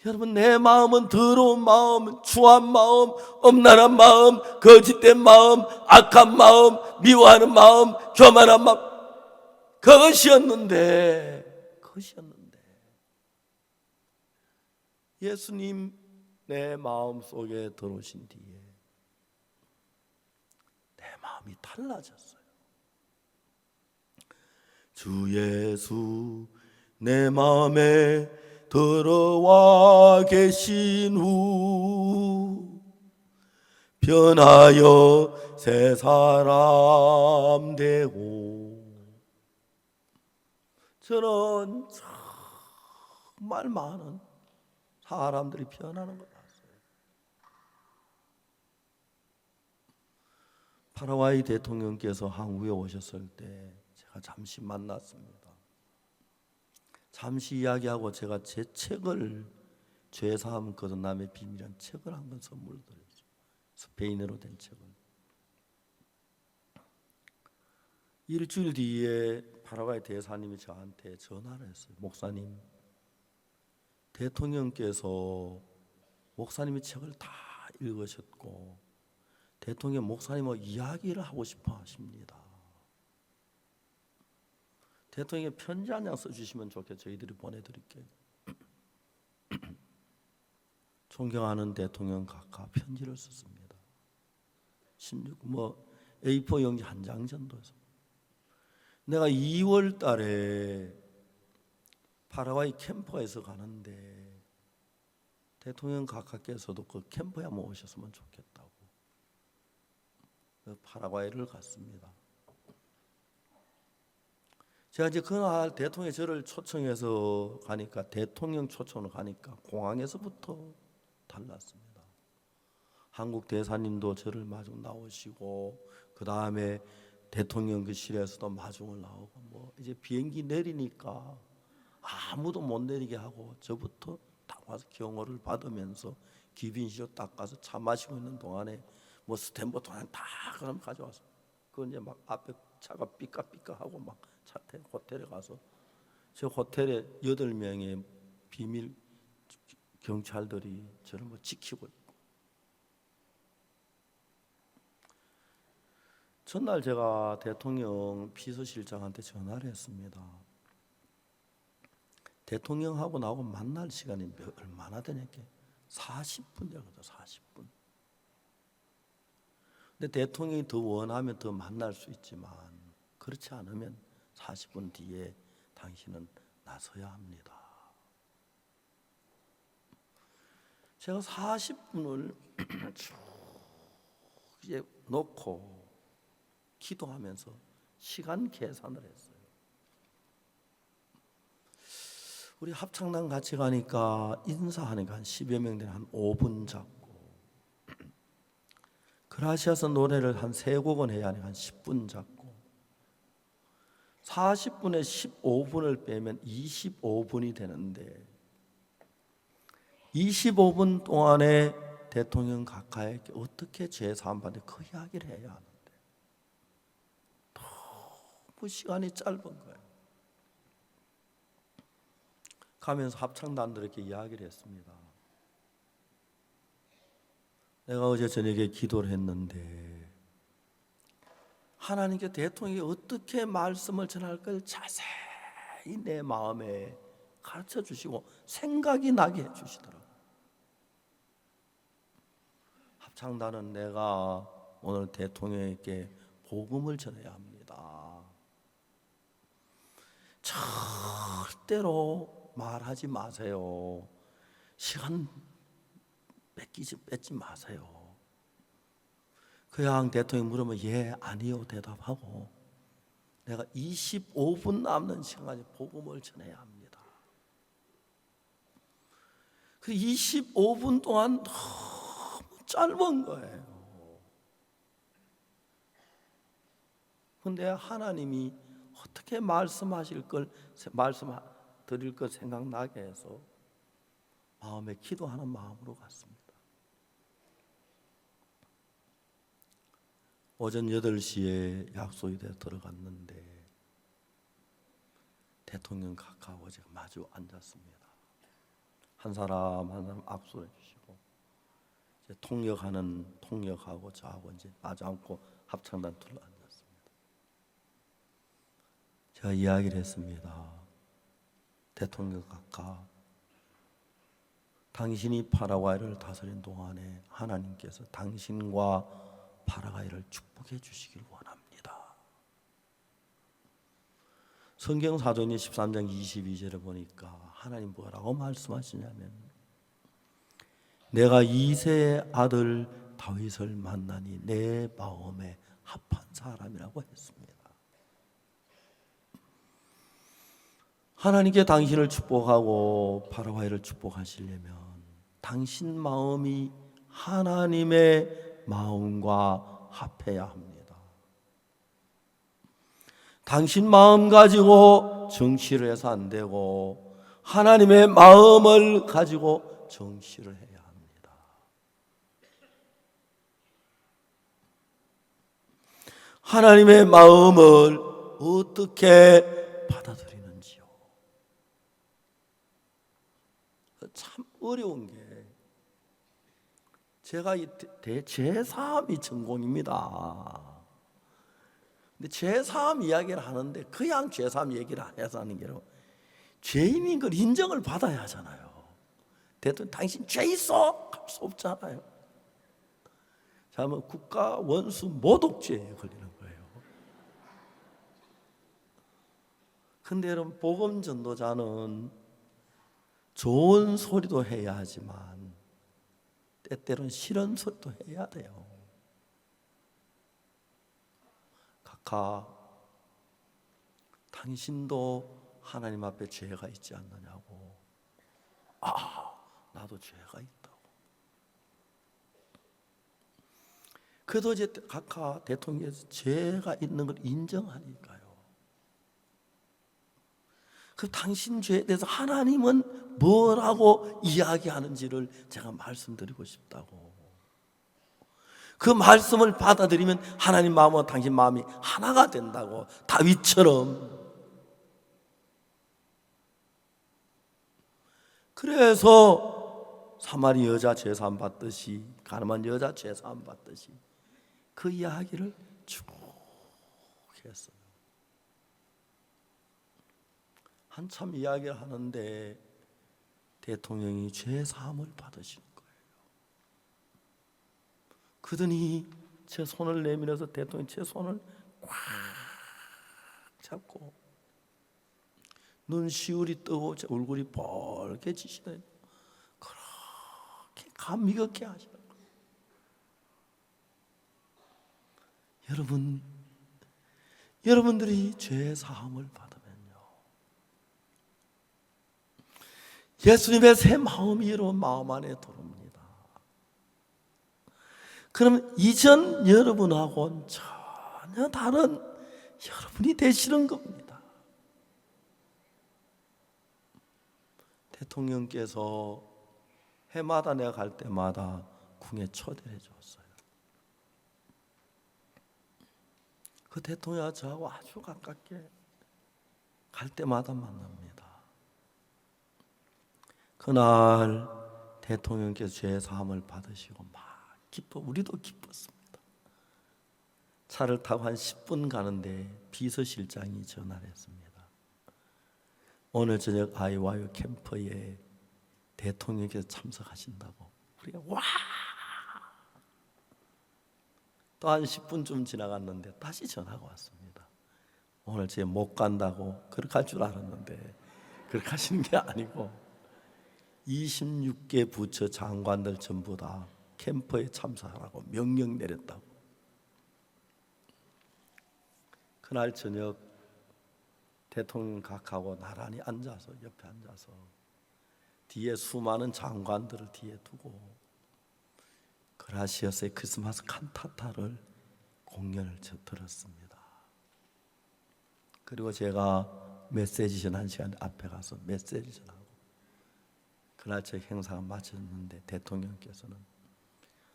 여러분, 내 마음은 더러운 마음, 추한 마음, 엄란한 마음, 거짓된 마음, 악한 마음, 미워하는 마음, 교만한 마음, 그것이었는데 예수님 내 마음 속에 들어오신 뒤에 내 마음이 달라졌어요. 주 예수 내 마음에 들어와 계신 후 변하여 새 사람 되고, 저는 정말 많은 사람들이 변하는 걸 봤어요. 파라과이 대통령께서 한국에 오셨을 때 제가 잠시 만났습니다. 잠시 이야기하고 제가 제 책을, 죄사함 거듭남의 비밀이라는 책을 한 권 선물로 드렸어요. 스페인어로 된 책을. 일주일 뒤에 파라과이 대사님이 저한테 전화를 했어요. 목사님, 대통령께서 목사님의 책을 다 읽으셨고 대통령 목사님하고 이야기를 하고 싶어 하십니다. 대통령에 편지 한 장 써주시면 좋겠어요. 저희들이 보내드릴게요. 존경하는 대통령 각하, 편지를 썼습니다. 16 A4 용지 한 장 정도에서, 내가 2월 달에 파라과이 캠프에서 가는데 대통령 각하께서도 그 캠프에 한번 오셨으면 좋겠다고 파라과이를 갔습니다. 제가 이제 그날 대통령이 저를 초청해서 가니까, 대통령 초청을 가니까 공항에서부터 달랐습니다. 한국 대사님도 저를 마중 나오시고, 그 다음에 대통령 그 실에서도 마중을 나오고, 이제 비행기 내리니까 아무도 못 내리게 하고 저부터 딱 와서 경호를 받으면서 귀빈실로 딱 가서 차 마시고 있는 동안에 스탠버 동안 다 그럼 가져와서, 그 이제 막 앞에 차가 삐까삐까하고 막 차태 호텔에 가서, 저 호텔에 8명의 비밀 경찰들이 저를 지키고 있고, 전날 제가 대통령 비서실장한테 전화를 했습니다. 대통령하고 나하고 만날 시간이 얼마나 되냐께 40분 되거든. 40분. 근데 대통령이 더 원하면 더 만날 수 있지만, 그렇지 않으면 40분 뒤에 당신은 나서야 합니다. 제가 40분을 쭉 이제 놓고 기도하면서 시간 계산을 했어요. 우리 합창단 같이 가니까 인사하니까 한 10여 명 되는 한 5분 잡고, 그라시아서 노래를 한 3곡은 해야 하니까 한 10분 잡고, 40분에 15분을 빼면 25분이 되는데, 25분 동안에 대통령 각하에게 어떻게 죄 사함 받는데 그 이야기를 해야 하는데, 너무 시간이 짧은 거예요. 가면서 합창단들에게 이야기를 했습니다. 내가 어제 저녁에 기도를 했는데 하나님께 대통령이 어떻게 말씀을 전할까를 자세히 내 마음에 가르쳐 주시고 생각이 나게 해 주시더라고요. 합창단은 내가 오늘 대통령에게 복음을 전해야 합니다. 절대로 말하지 마세요. 시간 뺏지 마세요. 그냥 대통령이 물으면 예, 아니요 대답하고 내가 25분 남는 시간에 복음을 전해야 합니다. 그 25분 동안 너무 짧은 거예요. 근데 하나님이 어떻게 말씀하실 걸 말씀 드릴 걸 생각나게 해서 마음에 기도하는 마음으로 갔습니다. 오전 8시에 약속이 돼 들어갔는데 대통령 가까워 제가 마주 앉았습니다. 한 사람 한 사람 압수해 주시고 이제 통역하고 저하고 이제 마주 앉고 합창단 둘러 앉았습니다. 제가 이야기를 했습니다. 대통령 각하, 당신이 파라과이를 다스린 동안에 하나님께서 당신과 파라과이를 축복해 주시길 원합니다. 성경 사도행전 13장 22절에 보니까 하나님 뭐라고 말씀하시냐면 내가 이새의 아들 다윗을 만나니 내 마음에 합한 사람이라고 했습니다. 하나님께 당신을 축복하고 파라과이를 축복하시려면 당신 마음이 하나님의 마음과 합해야 합니다. 당신 마음 가지고 정치를 해서 안 되고 하나님의 마음을 가지고 정치를 해야 합니다. 하나님의 마음을 어떻게 받아들이는지요? 참 어려운 게 제가 제3이 전공입니다. 근데 제3 이야기를 하는데 그냥 제3 얘기를 해서 하는 게 아니라 죄인인 걸 인정을 받아야 하잖아요. 대통령 당신 죄 있어? 할 수 없잖아요. 잘하면 국가 원수 모독죄에 걸리는 거예요. 근데 여러분 복음 전도자는 좋은 소리도 해야 하지만 때때로는 싫은 소리도 해야 돼요. 각하, 당신도 하나님 앞에 죄가 있지 않느냐고. 나도 죄가 있다고. 그래도 이제 각하 대통령에서 죄가 있는 걸 인정하니까요. 그 당신 죄에 대해서 하나님은 뭐라고 이야기하는지를 제가 말씀드리고 싶다고. 그 말씀을 받아들이면 하나님 마음과 당신 마음이 하나가 된다고. 다윗처럼. 그래서 사마리 여자 죄사함 받듯이 가늠한 여자 죄사함 받듯이 그 이야기를 쭉 했어요. 한참 이야기를 하는데 대통령이 죄사함을 받으시는 거예요. 그러더니 제 손을 내밀어서 대통령이 제 손을 꽉 잡고 눈시울이 뜨고 제 얼굴이 벌개지시더니 그렇게 감미롭게 하시는 거예요. 여러분들이 죄사함을 받으면요 예수님의 새 마음이 여러분 마음 안에 들어옵니다. 그러면 이전 여러분하고는 전혀 다른 여러분이 되시는 겁니다. 대통령께서 해마다 내가 갈 때마다 궁에 초대해 줬어요. 그 대통령이 저하고 아주 가깝게 갈 때마다 만납니다. 그날 대통령께서 죄 사함을 받으시고 막 우리도 기뻤습니다. 차를 타고 한 10분 가는데 비서실장이 전화를 했습니다. 오늘 저녁 아이와요 캠프에 대통령께서 참석하신다고. 우리가 와! 또 한 10분쯤 지나갔는데 다시 전화가 왔습니다. 오늘 제 못 간다고. 그렇게 할 줄 알았는데 그렇게 하시는 게 아니고 26개 부처 장관들 전부 다 캠프에 참석하라고 명령 내렸다고. 그날 저녁 대통령 각하고 나란히 앉아서 옆에 앉아서 뒤에 수많은 장관들을 뒤에 두고 그라시아스의 크리스마스 칸타타를 공연을 들었습니다. 그리고 제가 메시지 전한 시간 앞에 가서 메시지 전하고 그날 저 행사가 마쳤는데 대통령께서는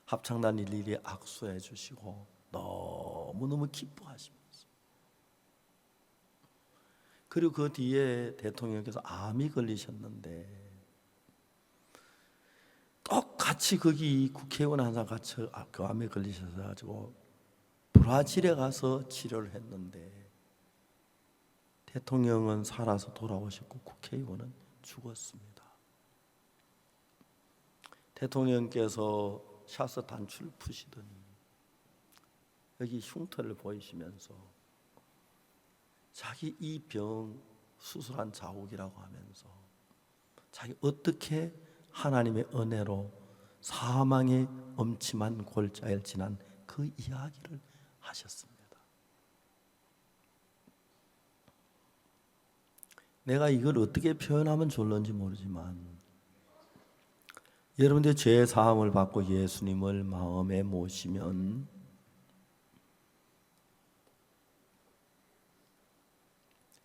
합창단 일일이 악수해 주시고 너무너무 기뻐하시면서, 그리고 그 뒤에 대통령께서 암이 걸리셨는데 똑같이 거기 국회의원 한 사람 같이 그 암에 걸리셔서 가지고 브라질에 가서 치료를 했는데 대통령은 살아서 돌아오셨고 국회의원은 죽었습니다. 대통령께서 샤스 단추를 푸시더니 여기 흉터를 보이시면서 자기 이 병 수술한 자국이라고 하면서 자기 어떻게 하나님의 은혜로 사망의 엄침한 골짜기를 지난 그 이야기를 하셨습니다. 내가 이걸 어떻게 표현하면 좋을지 모르지만 여러분들 죄 사함을 받고 예수님을 마음에 모시면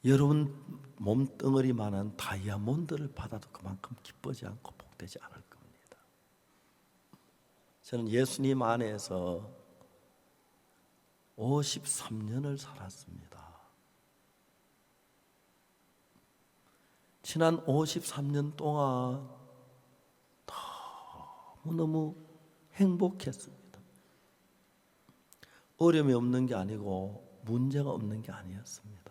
여러분 몸덩어리만한 다이아몬드를 받아도 그만큼 기쁘지 않고 복되지 않을 겁니다. 저는 예수님 안에서 53년을 살았습니다. 지난 53년 동안 너무너무 행복했습니다. 어려움이 없는 게 아니고 문제가 없는 게 아니었습니다.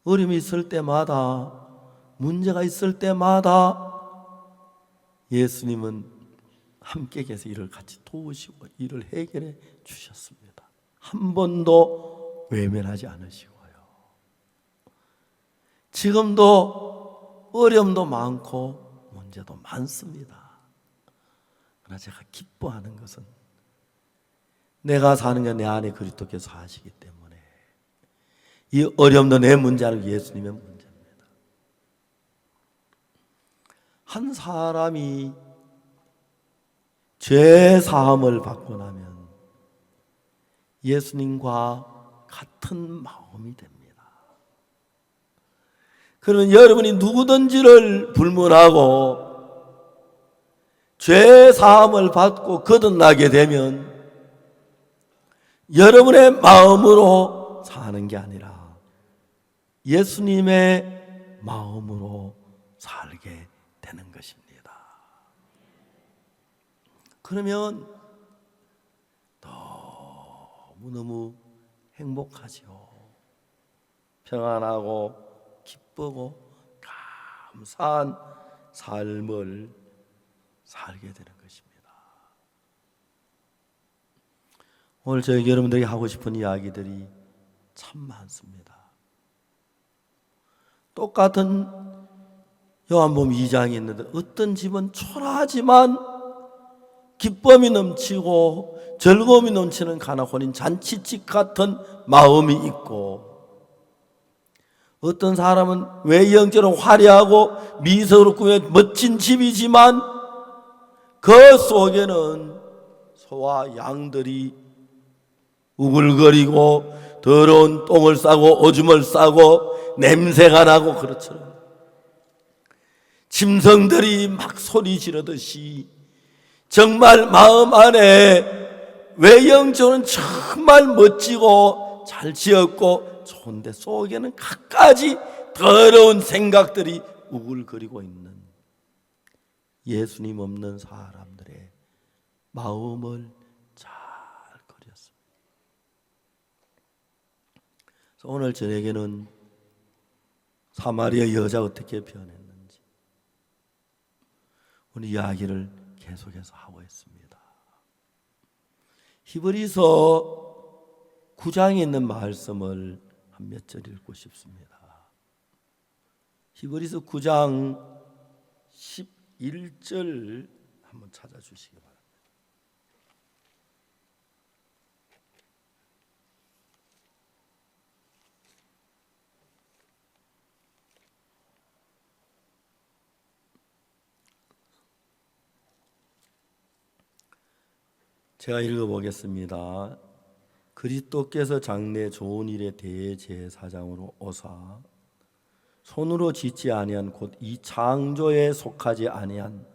어려움이 있을 때마다, 문제가 있을 때마다 예수님은 함께 계셔서 이를 같이 도우시고 이를 해결해 주셨습니다. 한 번도 외면하지 않으시고요. 지금도 어려움도 많고 문제도 많습니다. 그러나 제가 기뻐하는 것은 내가 사는 게 내 안에 그리스도께서 사시기 때문에 이 어려움도 내 문제 아니고 예수님의 문제입니다. 한 사람이 죄 사함을 받고 나면 예수님과 같은 마음이 됩니다. 그러면 여러분이 누구든지를 불문하고 죄 사함을 받고 거듭나게 되면 여러분의 마음으로 사는 게 아니라 예수님의 마음으로 살게 되는 것입니다. 그러면 너무너무 행복하지요. 평안하고 기쁘고 감사한 삶을 살게 되는 것입니다. 오늘 저희 여러분들에게 하고 싶은 이야기들이 참 많습니다. 똑같은 요한복음 2장이 있는데 어떤 집은 초라하지만 기쁨이 넘치고 즐거움이 넘치는 가나혼인 잔치집 같은 마음이 있고, 어떤 사람은 외형적으로 화려하고 미소로 꾸민 멋진 집이지만 그 속에는 소와 양들이 우글거리고 더러운 똥을 싸고 오줌을 싸고 냄새가 나고 그렇죠. 짐승들이 막 소리 지르듯이 정말 마음 안에 외형적으로는 정말 멋지고 잘 지었고 좋은데 속에는 갖가지 더러운 생각들이 우글거리고 있는 예수님 없는 사람들의 마음을 잘 그렸습니다. 그래서 오늘 저에게는 사마리아 여자 어떻게 변했는지 오늘 이야기를 계속해서 하고 있습니다. 히브리서 9장에 있는 말씀을 한 몇 절 읽고 싶습니다. 히브리서 9장 11절 한번 찾아주시기 바랍니다. 제가 읽어보겠습니다. 그리스도께서 장래 좋은 일에 대제사장으로 오사 손으로 짓지 아니한 곧 이 창조에 속하지 아니한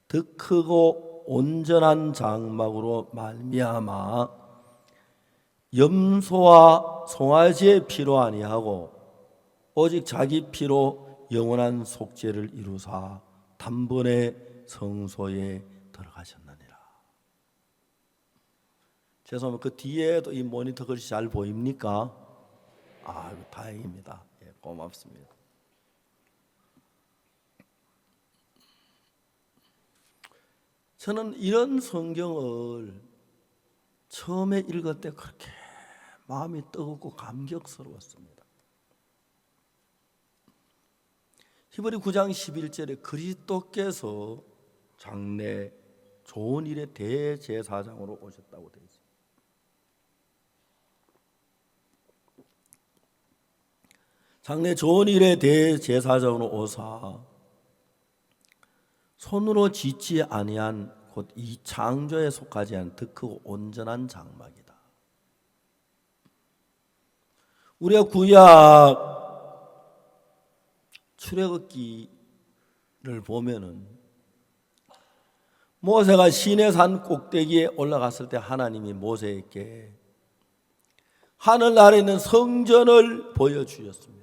더 크고 온전한 장막으로 말미암아 염소와 송아지의 피로 아니하고 오직 자기 피로 영원한 속죄를 이루사 단번에 성소에 들어가셨느니라. 죄송합니다. 그 뒤에도 이 모니터 글씨 잘 보입니까? 다행입니다. 예, 고맙습니다. 저는 이런 성경을 처음에 읽을 때 그렇게 마음이 뜨겁고 감격스러웠습니다. 히브리 9장 11절에 그리스도께서 장래 좋은 일의 대제사장으로 오셨다고 되어 있습니다. 장래 좋은 일에 대제사장으로 오사 손으로 짓지 아니한 곧 이 창조에 속하지 않은 더 크고 온전한 장막이다. 우리가 구약 출애굽기를 보면은 모세가 시내산 꼭대기에 올라갔을 때 하나님이 모세에게 하늘 아래 있는 성전을 보여주셨습니다.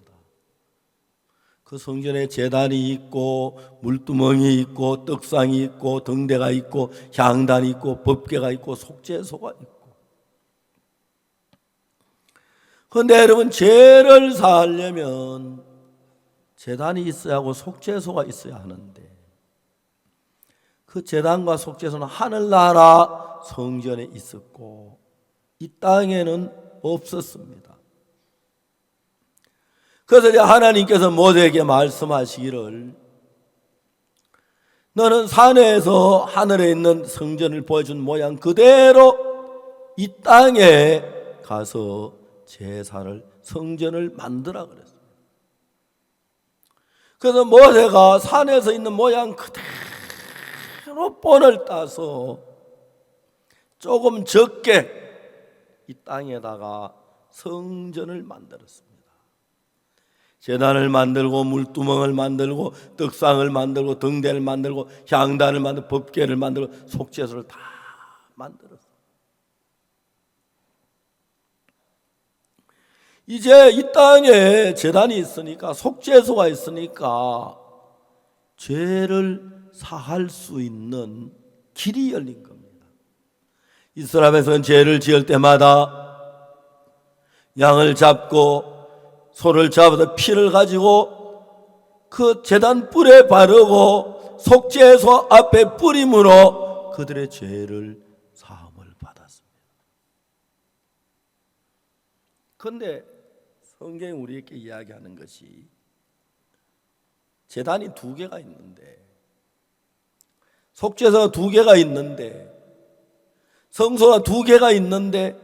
그 성전에 제단이 있고 물두멍이 있고 떡상이 있고 등대가 있고 향단이 있고 법궤가 있고 속죄소가 있고. 그런데 여러분 죄를 사하려면 제단이 있어야 하고 속죄소가 있어야 하는데 그 제단과 속죄소는 하늘나라 성전에 있었고 이 땅에는 없었습니다. 그래서 이제 하나님께서 모세에게 말씀하시기를 너는 산에서 하늘에 있는 성전을 보여준 모양 그대로 이 땅에 가서 제사를 성전을 만들어 그랬어요. 그래서 모세가 산에서 있는 모양 그대로 본을 따서 조금 적게 이 땅에다가 성전을 만들었습니다. 제단을 만들고 물두멍을 만들고 떡상을 만들고 등대를 만들고 향단을 만들고 법궤를 만들고 속죄소를 다 만들었어요. 이제 이 땅에 제단이 있으니까 속죄소가 있으니까 죄를 사할 수 있는 길이 열린 겁니다. 이스라엘에서는 죄를 지을 때마다 양을 잡고 소를 잡아서 피를 가지고 그 제단 뿔에 바르고 속죄소 앞에 뿌림으로 그들의 죄를 사함을 받았습니다. 그런데 성경이 우리에게 이야기하는 것이 제단이 2개가 있는데 속죄소가 2개가 있는데 성소가 2개가 있는데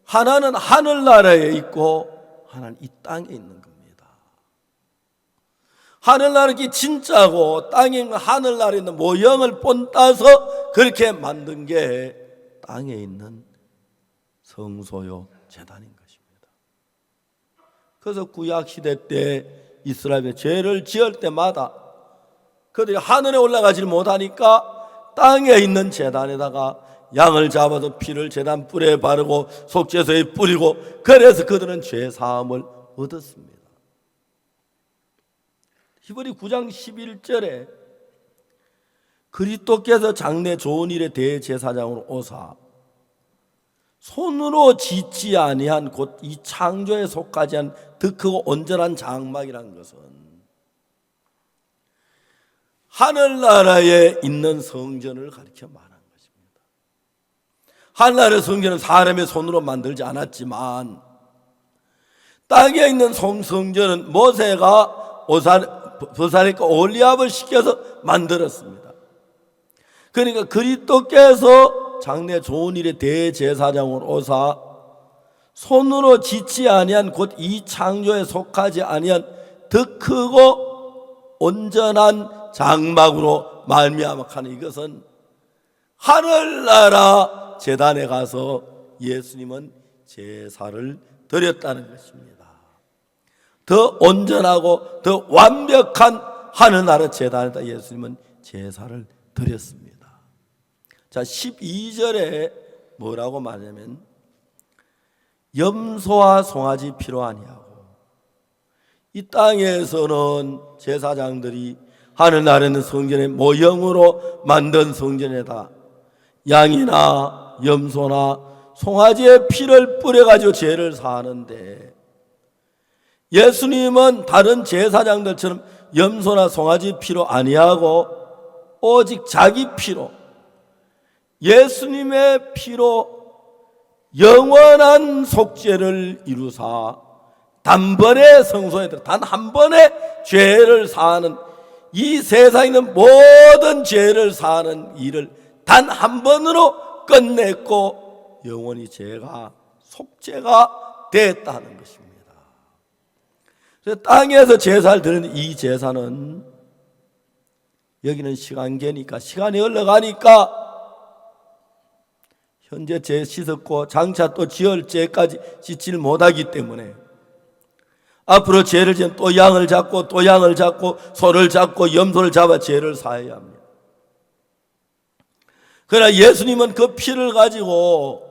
하나는 하늘나라에 있고 하나는 이 땅에 있는 겁니다. 하늘나라는 진짜고 땅에 있는 하늘나라에 있는 모형을 본따서 그렇게 만든 게 땅에 있는 성소요 제단인 것입니다. 그래서 구약시대 때 이스라엘의 죄를 지을 때마다 그들이 하늘에 올라가지 못하니까 땅에 있는 제단에다가 양을 잡아서 피를 제단 뿔에 바르고 속죄소에 뿌리고, 그래서 그들은 죄 사함을 얻었습니다. 히브리 9장 11절에 그리스도께서 장래 좋은 일의 대제사장으로 오사 손으로 짓지 아니한 곧 이 창조에 속하지 않은 더 크고 온전한 장막이라는 것은 하늘나라에 있는 성전을 가리켜 말하는 것입니다. 하늘나라의 성전은 사람의 손으로 만들지 않았지만 땅에 있는 성전은 모세가 버사니까 올리압을 시켜서 만들었습니다. 그러니까 그리스도께서 장래 좋은 일의 대제사장으로 오사 손으로 짓지 아니한 곧 이 창조에 속하지 아니한 더 크고 온전한 장막으로 말미암아 하는 이것은 하늘나라 제단에 가서 예수님은 제사를 드렸다는 것입니다. 더 온전하고 더 완벽한 하늘나라 제단에다 예수님은 제사를 드렸습니다. 자, 12절에 뭐라고 말하냐면 염소와 송아지 피로 아니하고, 이 땅에서는 제사장들이 하늘나라는 성전의 모형으로 만든 성전에다 양이나 염소나 송아지의 피를 뿌려가지고 죄를 사하는데, 예수님은 다른 제사장들처럼 염소나 송아지 피로 아니하고 오직 자기 피로, 예수님의 피로 영원한 속죄를 이루사 단번에 성소에 들어 단 한 번에 죄를 사하는, 이 세상에 있는 모든 죄를 사하는 일을 단 한 번으로 끝냈고 영원히 죄가 속죄가 됐다는 것입니다. 그래서 땅에서 제사를 드리는 이 제사는 여기는 시간계니까, 시간이 흘러가니까 현재 죄 씻었고 장차 또 지을 죄까지 씻질 못하기 때문에 앞으로 죄를 지은 또 양을 잡고 또 양을 잡고 소를 잡고 염소를 잡아 죄를 사해야 합니다. 그러나 예수님은 그 피를 가지고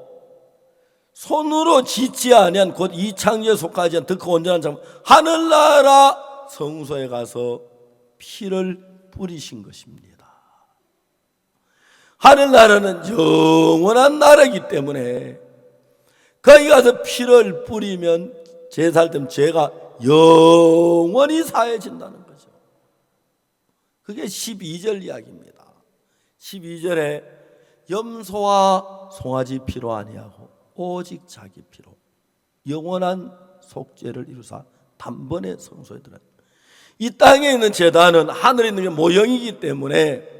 손으로 짓지 아니한 곧 이 창조에 속하지 않은 더 크고 온전한 장막 하늘나라 성소에 가서 피를 뿌리신 것입니다. 하늘나라는 영원한 나라이기 때문에 거기 가서 피를 뿌리면 제사할 때 죄가 영원히 사해진다는 거죠. 그게 12절 이야기입니다. 12절에 염소와 송아지 피로 아니하고 오직 자기 피로 영원한 속죄를 이루사 단번에 성소에 들어간다. 이 땅에 있는 제단은 하늘에 있는 게 모형이기 때문에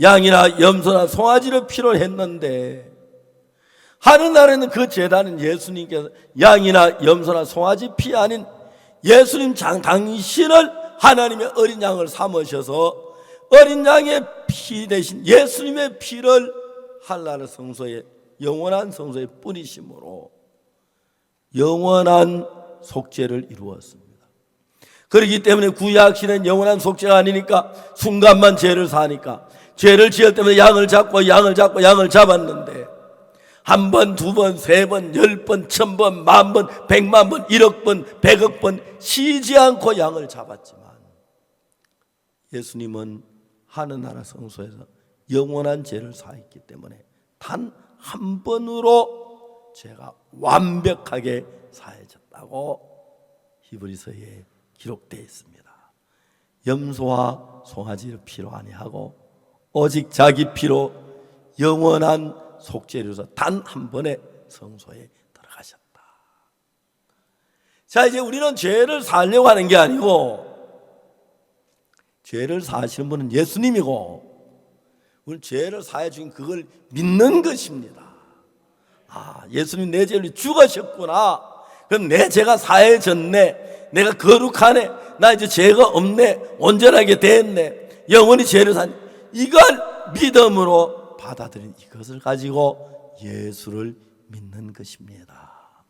양이나 염소나 송아지를 피로 했는데, 하늘나라에는 그 제단은 예수님께서 양이나 염소나 송아지 피 아닌 예수님 당신을 하나님의 어린 양을 삼으셔서 어린 양의 피 대신 예수님의 피를 하늘나라 성소에 영원한 성소에 뿌리심으로 영원한 속죄를 이루었습니다. 그렇기 때문에 구약시대는 영원한 속죄가 아니니까 순간만 죄를 사니까 죄를 지을 때마다 양을 잡고 양을 잡았는데 한 번, 두 번, 세 번, 10번, 1000번, 10,000번, 1,000,000번, 1억번, 100억번 쉬지 않고 양을 잡았지만 예수님은 하늘나라 성소에서 영원한 죄를 사했기 때문에 단 한 번으로 죄가 완벽하게 사해졌다고 히브리서에 기록되어 있습니다. 염소와 송아지를 피로 아니하고 오직 자기 피로 영원한 속죄를 이루어서 단 한 번에 성소에 들어가셨다. 자, 이제 우리는 죄를 사하려고 하는 게 아니고 죄를 사하시는 분은 예수님이고 우리 죄를 사해 주신 그걸 믿는 것입니다. 아, 예수님 내 죄를 죽으셨구나. 그럼 내 죄가 사해졌네. 내가 거룩하네. 나 이제 죄가 없네. 온전하게 됐네. 영원히 죄를 사네. 이걸 믿음으로 받아들인 이것을 가지고 예수를 믿는 것입니다.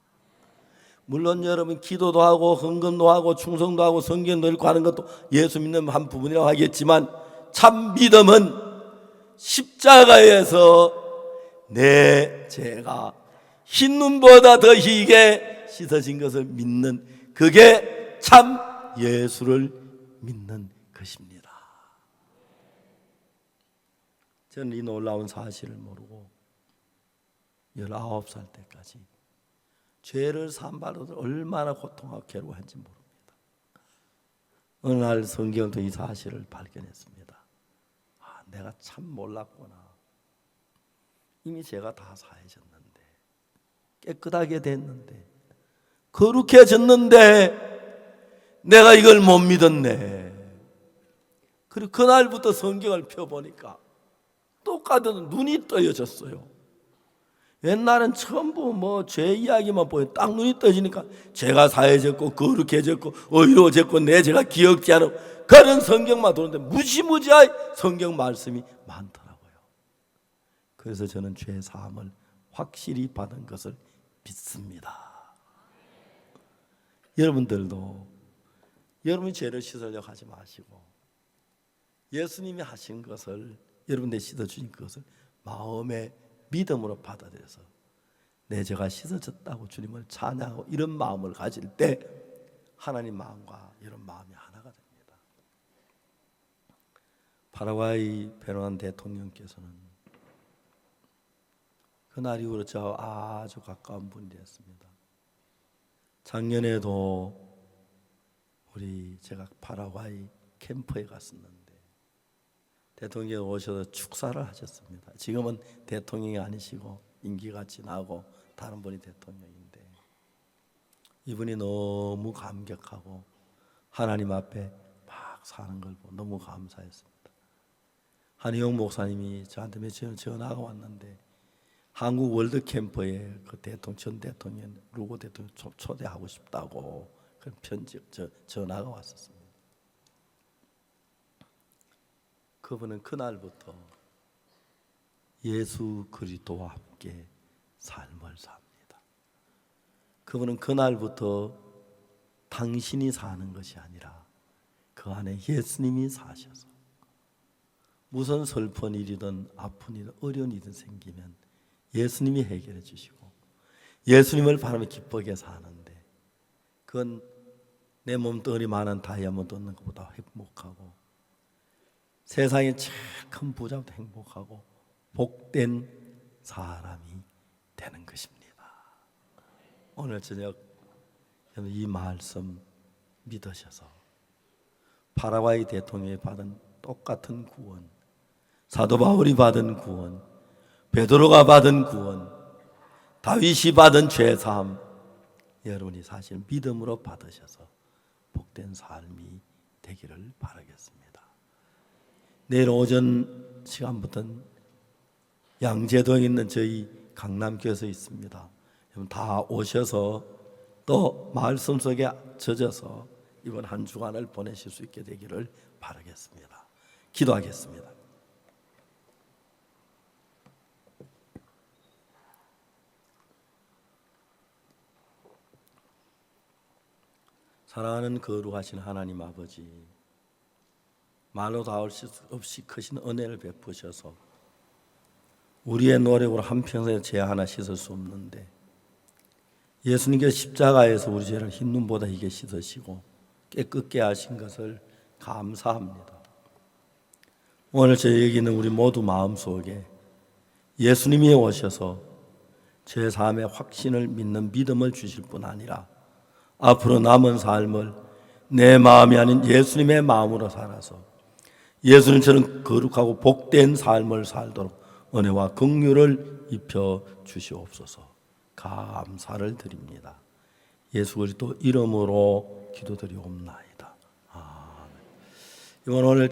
물론 여러분 기도도 하고 헌금도 하고 충성도 하고 성경도 읽고 하는 것도 예수 믿는 한 부분이라고 하겠지만 참 믿음은 십자가에서 내 죄가 흰 눈보다 더 희게 씻어진 것을 믿는, 그게 참 예수를 믿는 것입니다. 저는 이 놀라운 사실을 모르고 19살 때까지 죄를 사함받아도 얼마나 고통하고 괴로워한지 모릅니다. 어느 날 성경을 통해 이 사실을 발견했습니다. 아, 내가 참 몰랐구나. 이미 죄가 다 사해졌는데, 깨끗하게 됐는데, 거룩해졌는데 내가 이걸 못 믿었네. 그리고 그날부터 성경을 펴보니까 똑같은 눈이 떠여졌어요. 옛날엔 전부 죄 이야기만 보여 딱 눈이 떠지니까 죄가 사해졌고 거룩해졌고 의로워졌고 내 죄가 기억지 않고 그런 성경만 도는데 무지무지하게 성경 말씀이 많더라고요. 그래서 저는 죄 사함을 확실히 받은 것을 믿습니다. 여러분들도 여러분이 죄를 씻으려고 하지 마시고 예수님이 하신 것을, 여러분들 씻어주신 것을 마음에 믿음으로 받아들여서 내 죄가 씻어졌다고 주님을 찬양하고 이런 마음을 가질 때 하나님 마음과 여러분 마음이 하나가 됩니다. 파라과이 베르난 대통령께서는 그날 이후로 저 아주 가까운 분이 됐습니다. 작년에도 제가 파라과이 캠프에 갔었는데 대통령이 오셔서 축사를 하셨습니다. 지금은 대통령이 아니시고 임기가 지나고 다른 분이 대통령인데 이분이 너무 감격하고 하나님 앞에 막 사는 걸 보고 너무 감사했습니다. 한희영 목사님이 저한테 며칠 전화가 왔는데 한국 월드 캠프에 그 전 대통령 루고 대통령 초대하고 싶다고 그런 전화가 왔었습니다. 그분은 그날부터 예수 그리스도와 함께 삶을 삽니다. 그분은 그날부터 당신이 사는 것이 아니라 그 안에 예수님이 사셔서 무슨 슬픈 일이든 아픈 일이든 어려운 일이든 생기면 예수님이 해결해 주시고 예수님을 바라며 기쁘게 사는데 그건 내 몸뚱어리 많은 다이아몬드 얻는 것보다 행복하고 세상에 제일 큰 부자보다 행복하고 복된 사람이 되는 것입니다. 오늘 저녁 이 말씀 믿으셔서 파라과이 대통령이 받은 똑같은 구원, 사도 바울이 받은 구원, 베드로가 받은 구원, 다윗이 받은 죄사함, 여러분이 사실 믿음으로 받으셔서 복된 삶이 되기를 바라겠습니다. 내일 오전 시간부터는 양재동에 있는 저희 강남교회에서 있습니다. 여러분 다 오셔서 또 말씀 속에 젖어서 이번 한 주간을 보내실 수 있게 되기를 바라겠습니다. 기도하겠습니다. 사랑하는 거룩하신 하나님 아버지, 말로 다 할 수 없이 크신 은혜를 베푸셔서 우리의 노력으로 한평생에 죄 하나 씻을 수 없는데 예수님께서 십자가에서 우리 죄를 흰 눈보다 희게 씻으시고 깨끗게 하신 것을 감사합니다. 오늘 저희 여기 있는 우리 모두 마음속에 예수님이 오셔서 죄 사함의 확신을 믿는 믿음을 주실 뿐 아니라 앞으로 남은 삶을 내 마음이 아닌 예수님의 마음으로 살아서 예수님처럼 거룩하고 복된 삶을 살도록 은혜와 긍휼을 입혀 주시옵소서. 감사를 드립니다. 예수 그리스도 이름으로 기도드리옵나이다. 아멘. 이번 오늘